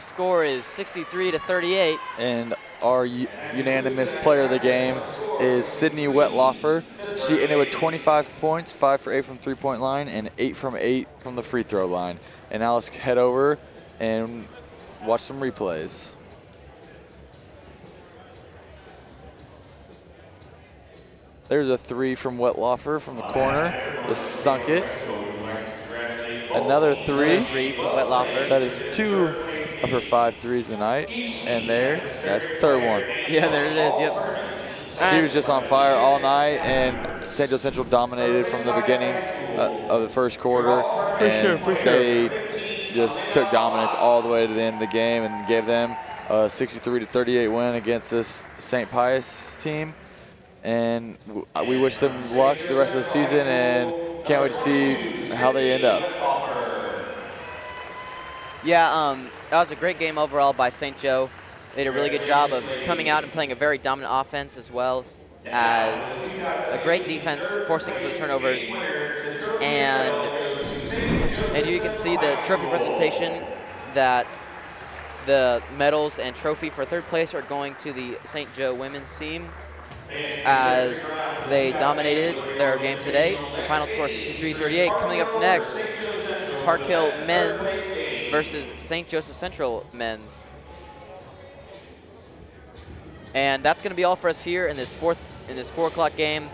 Speaker 2: Score is 63 to 38.
Speaker 3: And our unanimous player of the game is Sydney Wettlaufer. She ended with 25 points, 5 for 8 from three-point line, and 8 from 8 from the free throw line. And now let's head over and watch some replays. There's a 3 from Wettlaufer from the corner. Just sunk it. Another 3.
Speaker 2: Another 3 from Wettlaufer.
Speaker 3: That is 2 of her 5 threes tonight. And that's the third one.
Speaker 2: Yeah, there it is. Yep.
Speaker 3: She was just on fire all night, and St. Joe Central dominated from the beginning of the first quarter. For sure. They just took dominance all the way to the end of the game and gave them a 63 to 38 win against this St. Pius team. And we wish them luck the rest of the season, and can't wait to see how they end up.
Speaker 2: Yeah, that was a great game overall by St. Joe. They did a really good job of coming out and playing a very dominant offense, as well as a great great defense, forcing some turnovers. And you can see the trophy presentation that the medals and trophy for third place are going to the St. Joe women's team as they dominated their game today. The final score 63-38. Coming up next, Park Hill men's versus St. Joseph Central men's. And that's going to be all for us here in this 4 o'clock game.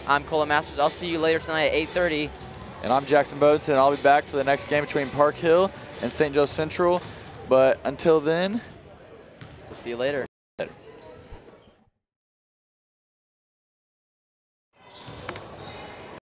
Speaker 2: I'm Colin Masters. I'll see you later tonight at 8:30.
Speaker 3: And I'm Jackson Bowden, and I'll be back for the next game between Park Hill and St. Joe Central. But until then,
Speaker 2: we'll see you later.